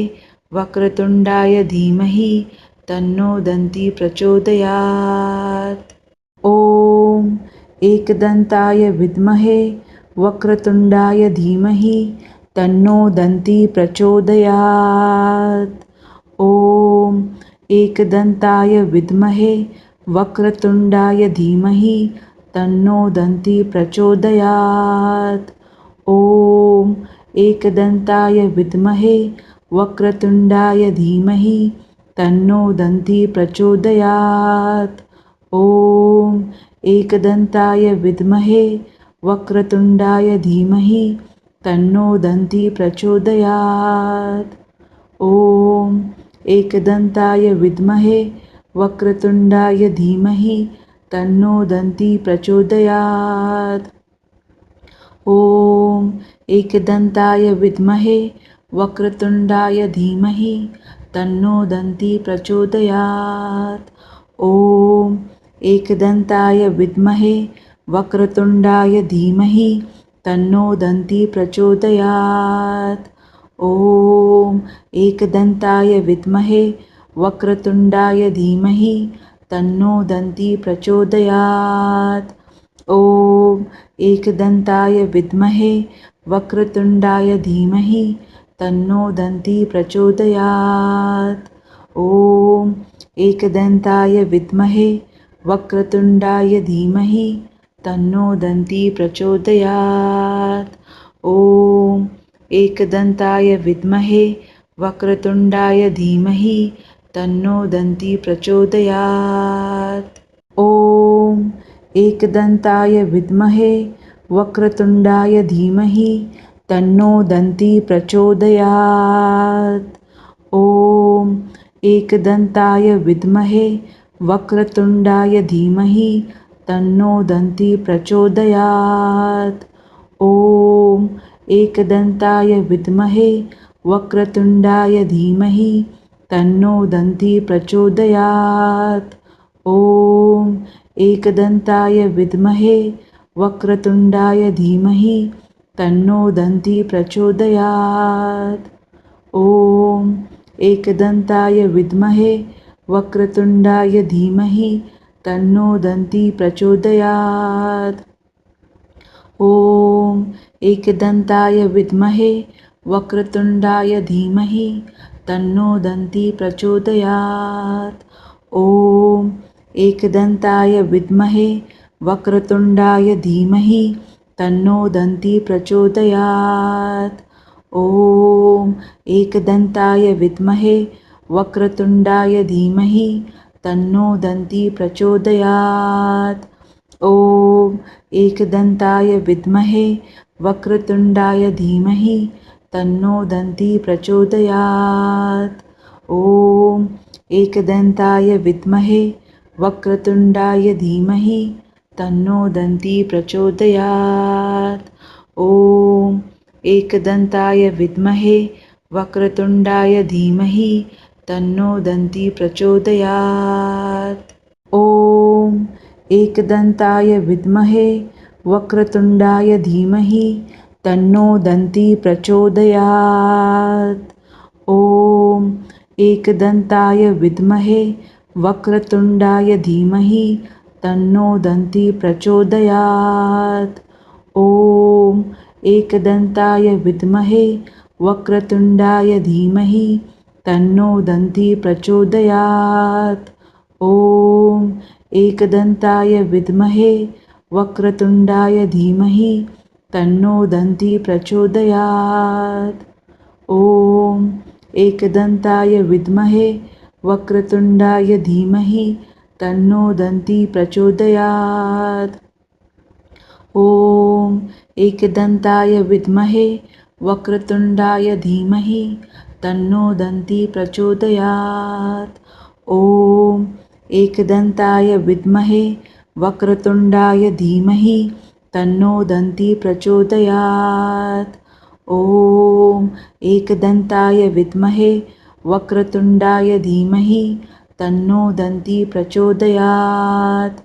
वक्रतुण्डाय धीमहि तन्नो दन्ती प्रचोदयात्। ॐ एकदन्ताय विद्महे वक्रतुण्डाय धीमहि तन्नो दन्ती प्रचोदयात्। ॐ एकदन्ताय विद्महे वक्रतुण्डाय धीमहि तन्नो दन्ती प्रचोदयात्। ॐ एकदन्ताय विद्महे वक्रतुण्डाय धीमहि तन्नो दन्ती प्रचोदयात्। ॐ एकदन्ताय विद्महे वक्रतुण्डाय धीमहि तन्नो दन्ती प्रचोदयात्। ॐ एकदन्ताय विद्महे वक्रतुण्डाय धीमहि तन्नो दन्ती प्रचोदयात्। ॐ एकदन्ताय विद्महे वक्रतुण्डाय धीमहि तन्नो दन्ती प्रचोदयात्। ॐ एकदन्ताय विद्महे वक्रतुण्डाय धीमहि तन्नो दन्ती प्रचोदयात्। ॐ एकदन्ताय विद्महे वक्रतुण्डाय धीमहि तन्नो दन्ती प्रचोदयात्। ॐ एकदन्ताय विद्महे वक्रतुण्डाय धीमहि तन्नो दन्ती प्रचोदयात्। ॐ एकदन्ताय विद्महे वक्रतुण्डाय धीमहि तन्नो दन्ती प्रचोदयात्। ॐ एकदन्ताय विद्महे वक्रतुण्डाय धीमहि तन्नो दन्ती प्रचोदयात्। ॐ एकदन्ताय विद्महे वक्रतुण्डाय धीमहि तन्नो दन्ती प्रचोदयात्। ॐ एकदन्ताय विद्महे वक्रतुण्डाय धीमहि तन्नो दन्ती प्रचोदयात्। ॐ एकदन्ताय विद्महे वक्रतुण्डाय धीमहि तन्नो दन्ती प्रचोदयात्। ॐ एकदन्ताय विद्महे वक्रतुण्डाय धीमहि तन्नो दन्ती प्रचोदयात्। ॐ एकदन्ताय विद्महे वक्रतुण्डाय धीमहि तन्नो दन्ती प्रचोदयात्। ॐ एकदन्ताय विद्महे वक्रतुण्डाय धीमहि तन्नो दन्ती प्रचोदयात्। ॐ एकदन्ताय विद्महे वक्रतुण्डाय धीमहि तन्नो दन्ती प्रचोदयात्। ॐ एकदन्ताय विद्महे वक्रतुण्डाय धीमहि तन्नो दन्ती प्रचोदयात्। ॐ एकदन्ताय विद्महे वक्रतुण्डाय धीमहि तन्नो दन्ती प्रचोदयात्। ॐ एकदन्ताय विद्महे वक्रतुण्डाय धीमहि तन्नो दन्ती प्रचोदयात्। ॐ एकदन्ताय विद्महे वक्रतुण्डाय धीमहि तन्नो दन्ती प्रचोदयात्। ॐ एकदन्ताय विद्महे वक्रतुण्डाय धीमहि तन्नो दन्ती प्रचोदयात्। ॐ एकदन्ताय विद्महे वक्रतुण्डाय धीमहि तन्नो दन्ती प्रचोदयात्। ॐ एकदन्ताय विद्महे वक्रतुण्डाय धीमहि तन्नो दन्ती प्रचोदयात्। ॐ एकदन्ताय विद्महे वक्रतुण्डाय धीमहि तन्नो दन्ती प्रचोदयात्। ॐ एकदन्ताय विद्महे वक्रतुण्डाय धीमहि तन्नो दन्ती प्रचोदयात्। ॐ एकदन्ताय विद्महे वक्रतुण्डाय धीमहि तन्नो दन्ती प्रचोदयात्। ॐ एकदन्ताय विद्महे वक्रतुण्डाय धीमहि तन्नो दन्ती प्रचोदयात्। ॐ एकदन्ताय विद्महे वक्रतुण्डाय धीमहि तन्नो दन्ती प्रचोदयात्।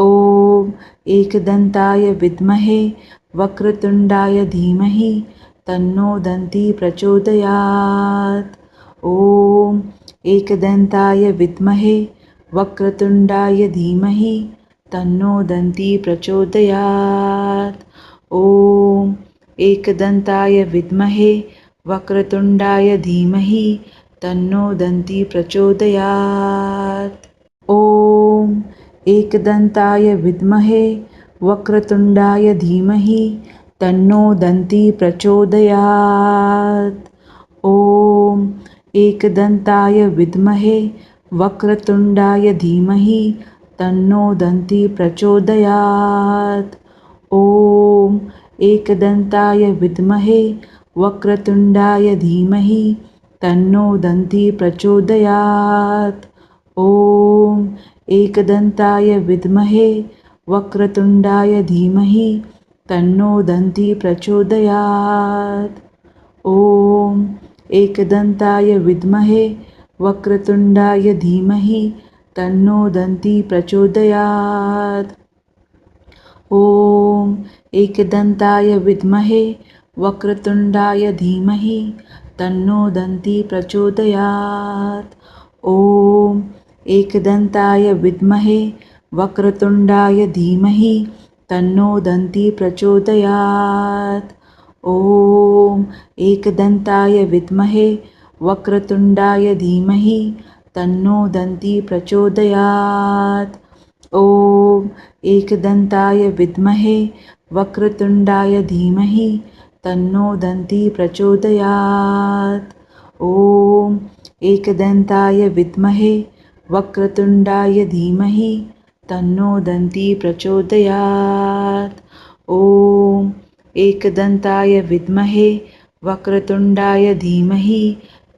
ॐ एकदन्ताय विद्महे वक्रतुण्डाय धीमहि तन्नो दन्ती प्रचोदयात्। ॐ एकदन्ताय विद्महे वक्रतुण्डाय धीमहि तन्नो दन्ती प्रचोदयात्। ॐ एकदन्ताय विद्महे वक्रतुण्डाय धीमहि तन्नो दन्ती प्रचोदयात्। ॐ एकदन्ताय विद्महे वक्रतुण्डाय धीमहि तन्नो दन्ती प्रचोदयात्। ॐ एकदन्ताय विद्महे वक्रतुण्डाय धीमहि तन्नो दन्ती प्रचोदयात्। ॐ एकदन्ताय विद्महे वक्रतुण्डाय धीमहि तन्नो दन्ती प्रचोदयात्। ॐ एकदन्ताय विद्महे वक्रतुण्डाय धीमहि तन्नो दन्ती प्रचोदयात्। ॐ एकदन्ताय विद्महे वक्रतुण्डाय धीमहि तन्नो दन्ती प्रचोदयात्। ॐ एकदन्ताय विद्महे वक्रतुण्डाय धीमहि तन्नो दन्ती प्रचोदयात्। ॐ एकदन्ताय विद्महे वक्रतुण्डाय धीमहि तन्नो दन्ती प्रचोदयात्। ॐ एकदन्ताय विद्महे वक्रतुण्डाय धीमहि तन्नो दन्ती प्रचोदयात्। ॐ एकदन्ताय विद्महे वक्रतुण्डाय धीमहि तन्नो दन्ती प्रचोदयात्। ॐ एकदन्ताय विद्महे वक्रतुण्डाय धीमहि तन्नो दन्ती प्रचोदयात्। ॐ एकदन्ताय विद्महे वक्रतुण्डाय धीमहि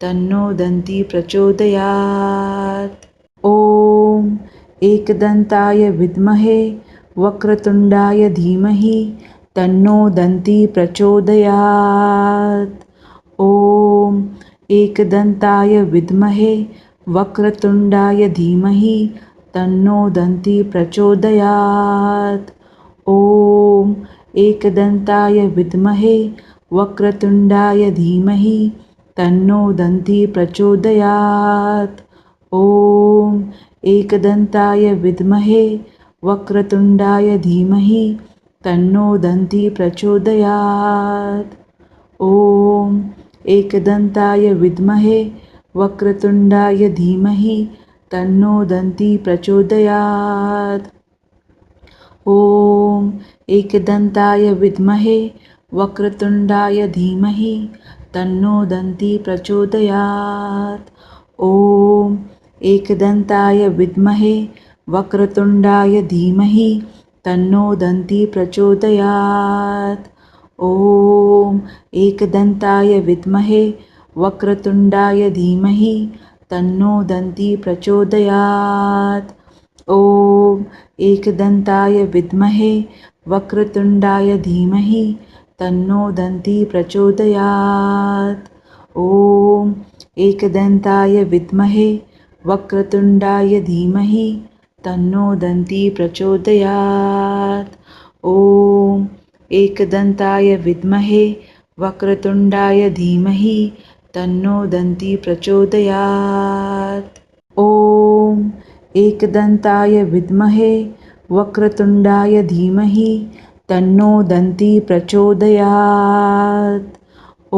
तन्नो दन्ती प्रचोदयात्। ॐ एकदन्ताय विद्महे वक्रतुण्डाय धीमहि तन्नो दन्ती प्रचोदयात्। ॐ एकदन्ताय विद्महे वक्रतुण्डाय धीमहि तन्नो दन्ती प्रचोदयात्। ॐ एकदन्ताय विद्महे वक्रतुण्डाय धीमहि तन्नो दन्ती प्रचोदयात्। ॐ एकदन्ताय विद्महे वक्रतुण्डाय धीमहि तन्नो दन्ती प्रचोदयात्। ॐ एकदन्ताय विद्महे वक्रतुण्डाय धीमहि तन्नो दन्ती प्रचोदयात्। ॐ एकदन्ताय विद्महे वक्रतुण्डाय धीमहि तन्नो दन्ती प्रचोदयात्। ॐ एकदन्ताय विद्महे वक्रतुण्डाय धीमहि तन्नो दन्ती प्रचोदयात्। ॐ एकदन्ताय विद्महे वक्रतुण्डाय धीमहि तन्नो दन्ती प्रचोदयात्। ॐ एकदन्ताय विद्महे वक्रतुण्डाय धीमहि तन्नो दन्ती प्रचोदयात्। ॐ एकदन्ताय विद्महे वक्रतुण्डाय धीमहि तन्नो दन्ती प्रचोदयात्। ॐ एकदन्ताय विद्महे वक्रतुण्डाय धीमहि तन्नो दन्ती प्रचोदयात्। ॐ एकदन्ताय विद्महे वक्रतुण्डाय धीमहि तन्नो दन्ती प्रचोदयात्। ॐ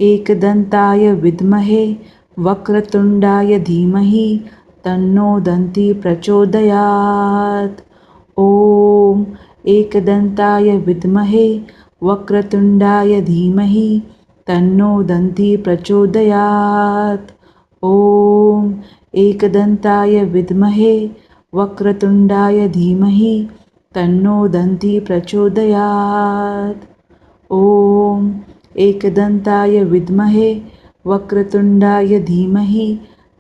एकदन्ताय विद्महे वक्रतुण्डाय धीमहि तन्नो दन्ती प्रचोदयात्। ॐ एकदन्ताय विद्महे वक्रतुण्डाय धीमहि तन्नो दन्ती प्रचोदयात्। ॐ एकदन्ताय विद्महे वक्रतुण्डाय धीमहि तन्नो दन्ती प्रचोदयात्। ॐ एकदन्ताय विद्महे वक्रतुण्डाय धीमहि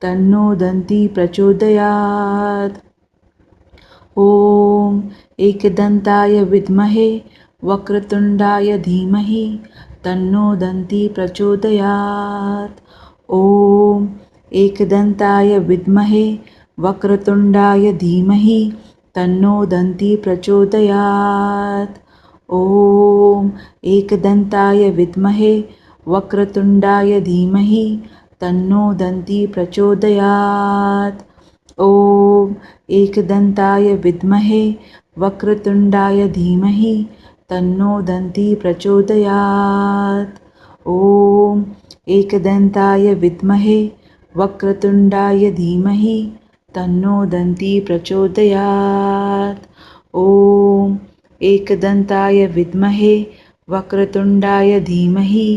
तन्नो दन्ती प्रचोदयात्। ॐ एकदन्ताय विद्महे वक्रतुण्डाय धीमहि तन्नो दन्ती प्रचोदयात्। ॐ एकदन्ताय विद्महे वक्रतुण्डाय धीमहि तन्नो दन्ती प्रचोदयात्। ॐ एकदन्ताय विद्महे वक्रतुण्डाय धीमहि तन्नो दन्ती प्रचोदयात्। ॐ एकदन्ताय विद्महे वक्रतुण्डाय धीमहि तन्नो दन्ती प्रचोदयात्। ॐ एकदन्ताय विद्महे वक्रतुण्डाय धीमहि तन्नो दन्ती प्रचोदयात्। ॐ एकदन्ताय विद्महे वक्रतुण्डाय धीमहि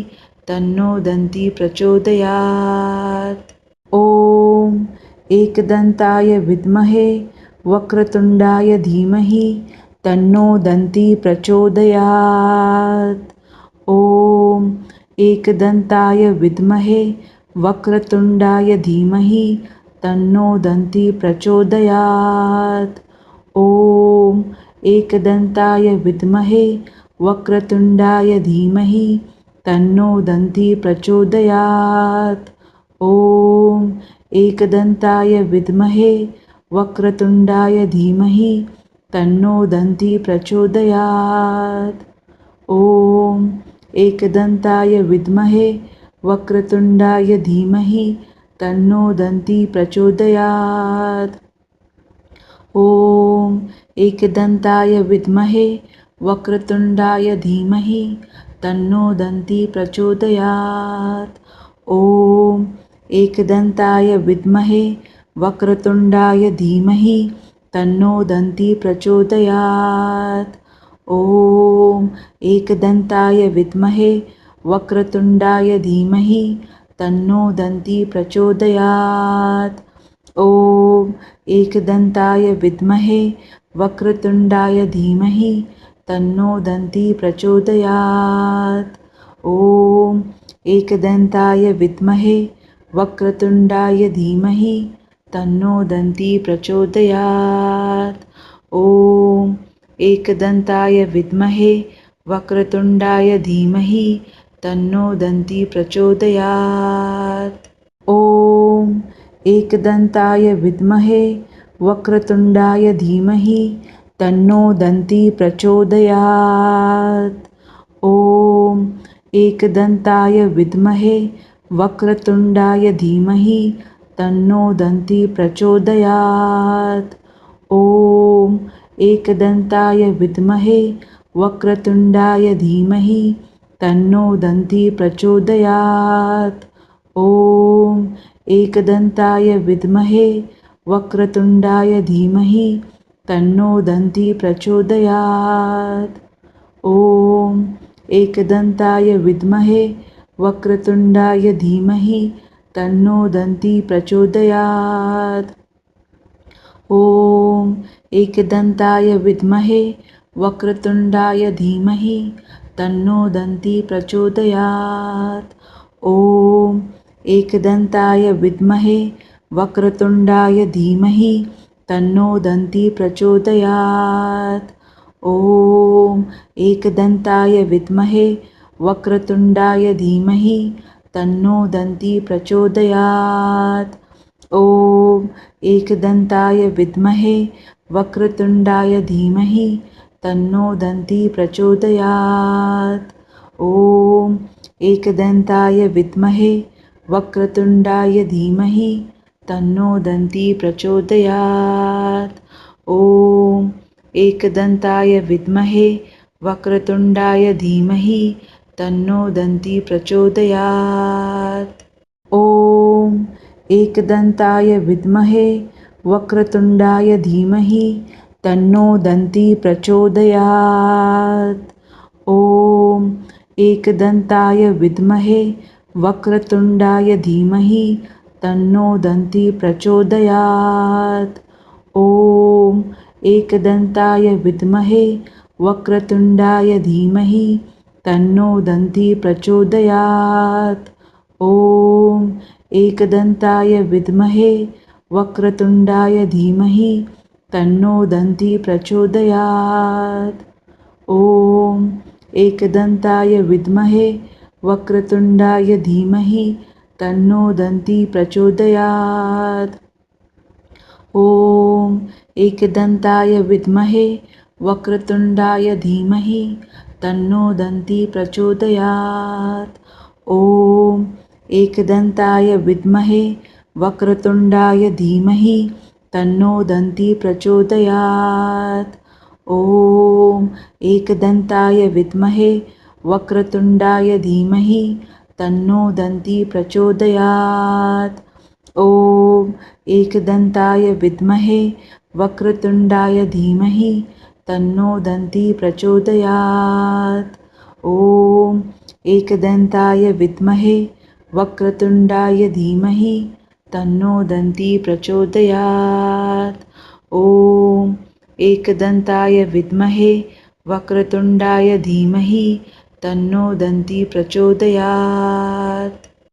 तन्नो दन्ती प्रचोदयात्। ॐ एकदन्ताय विद्महे वक्रतुण्डाय धीमहि तन्नो दन्ती प्रचोदयात्। ॐ एकदन्ताय विद्महे वक्रतुण्डाय धीमहि तन्नो दन्ती प्रचोदयात्। ॐ एकदन्ताय विद्महे वक्रतुण्डाय धीमहि तन्नो दन्ती प्रचोदयात्। ॐ एकदन्ताय विद्महे वक्रतुण्डाय धीमहि तन्नो दन्ती प्रचोदयात्। ॐ एकदन्ताय विद्महे वक्रतुण्डाय धीमहि तन्नो दन्ती प्रचोदयात्। ॐ एकदन्ताय विद्महे वक्रतुण्डाय धीमहि तन्नो दन्ती प्रचोदयात्। ॐ एकदन्ताय विद्महे वक्रतुण्डाय धीमहि तन्नो दन्ती प्रचोदयात्। ॐ एकदन्ताय विद्महे वक्रतुण्डाय धीमहि तन्नो दन्ती प्रचोदयात्। ॐ एकदन्ताय विद्महे वक्रतुण्डाय धीमहि तन्नो दन्ती प्रचोदयात्। ॐ एकदन्ताय विद्महे वक्रतुण्डाय धीमहि तन्नो दन्ती प्रचोदयात्। ॐ एकदन्ताय विद्महे वक्रतुण्डाय धीमहि तन्नो दन्ती प्रचोदयात्। ॐ एकदन्ताय विद्महे वक्रतुण्डाय धीमहि तन्नो दन्ती प्रचोदयात्। ॐ एकदन्ताय विद्महे वक्रतुण्डाय धीमहि तन्नो दन्ती प्रचोदयात्। ॐ एकदन्ताय विद्महे वक्रतुण्डाय धीमहि तन्नो दन्ती प्रचोदयात्। ॐ एकदन्ताय विद्महे वक्रतुण्डाय धीमहि तन्नो दन्ती प्रचोदयात्। ॐ एकदन्ताय विद्महे वक्रतुण्डाय धीमहि तन्नो दन्ती प्रचोदयात्। ॐ एकदन्ताय विद्महे वक्रतुण्डाय धीमहि तन्नो दन्ती प्रचोदयात्। ॐ एकदन्ताय विद्महे वक्रतुण्डाय धीमहि तन्नो दन्ती प्रचोदयात्। ॐ एकदन्ताय विद्महे वक्रतुण्डाय धीमहि तन्नो दन्ती प्रचोदयात्। ॐ एकदन्ताय विद्महे वक्रतुण्डाय धीमहि तन्नो दन्ती प्रचोदयात्। ॐ एकदन्ताय विद्महे वक्रतुण्डाय धीमहि तन्नो दन्ती प्रचोदयात्। ॐ एकदन्ताय विद्महे वक्रतुण्डाय धीमहि तन्नो दन्ती प्रचोदयात्। ॐ एकदन्ताय विद्महे वक्रतुण्डाय धीमहि तन्नो दन्ती प्रचोदयात्। ॐ एकदन्ताय विद्महे वक्रतुण्डाय धीमहि तन्नो दन्ती प्रचोदयात्। ॐ एकदन्ताय विद्महे वक्रतुण्डाय धीमहि तन्नो दन्ती प्रचोदयात्। ॐ एकदन्ताय विद्महे वक्रतुण्डाय धीमहि तन्नो दन्ती प्रचोदयात्। ॐ एकदन्ताय विद्महे वक्रतुण्डाय धीमहि तन्नो दन्ती प्रचोदयात्। ॐ एकदन्ताय विद्महे वक्रतुण्डाय धीमहि तन्नो दन्ती प्रचोदयात्। ॐ एकदन्ताय विद्महे वक्रतुण्डाय धीमहि तन्नो दन्ती प्रचोदयात्। ॐ एकदन्ताय विद्महे वक्रतुण्डाय धीमहि तन्नो दन्ती प्रचोदयात्। ॐ एकदन्ताय विद्महे वक्रतुण्डाय धीमहि तन्नो दन्ती प्रचोदयात्। ॐ एकदन्ताय विद्महे वक्रतुण्डाय धीमहि तन्नो दन्ती प्रचोदयात्। ॐ एकदन्ताय विद्महे वक्रतुण्डाय धीमहि तन्नो दन्ती प्रचोदयात्।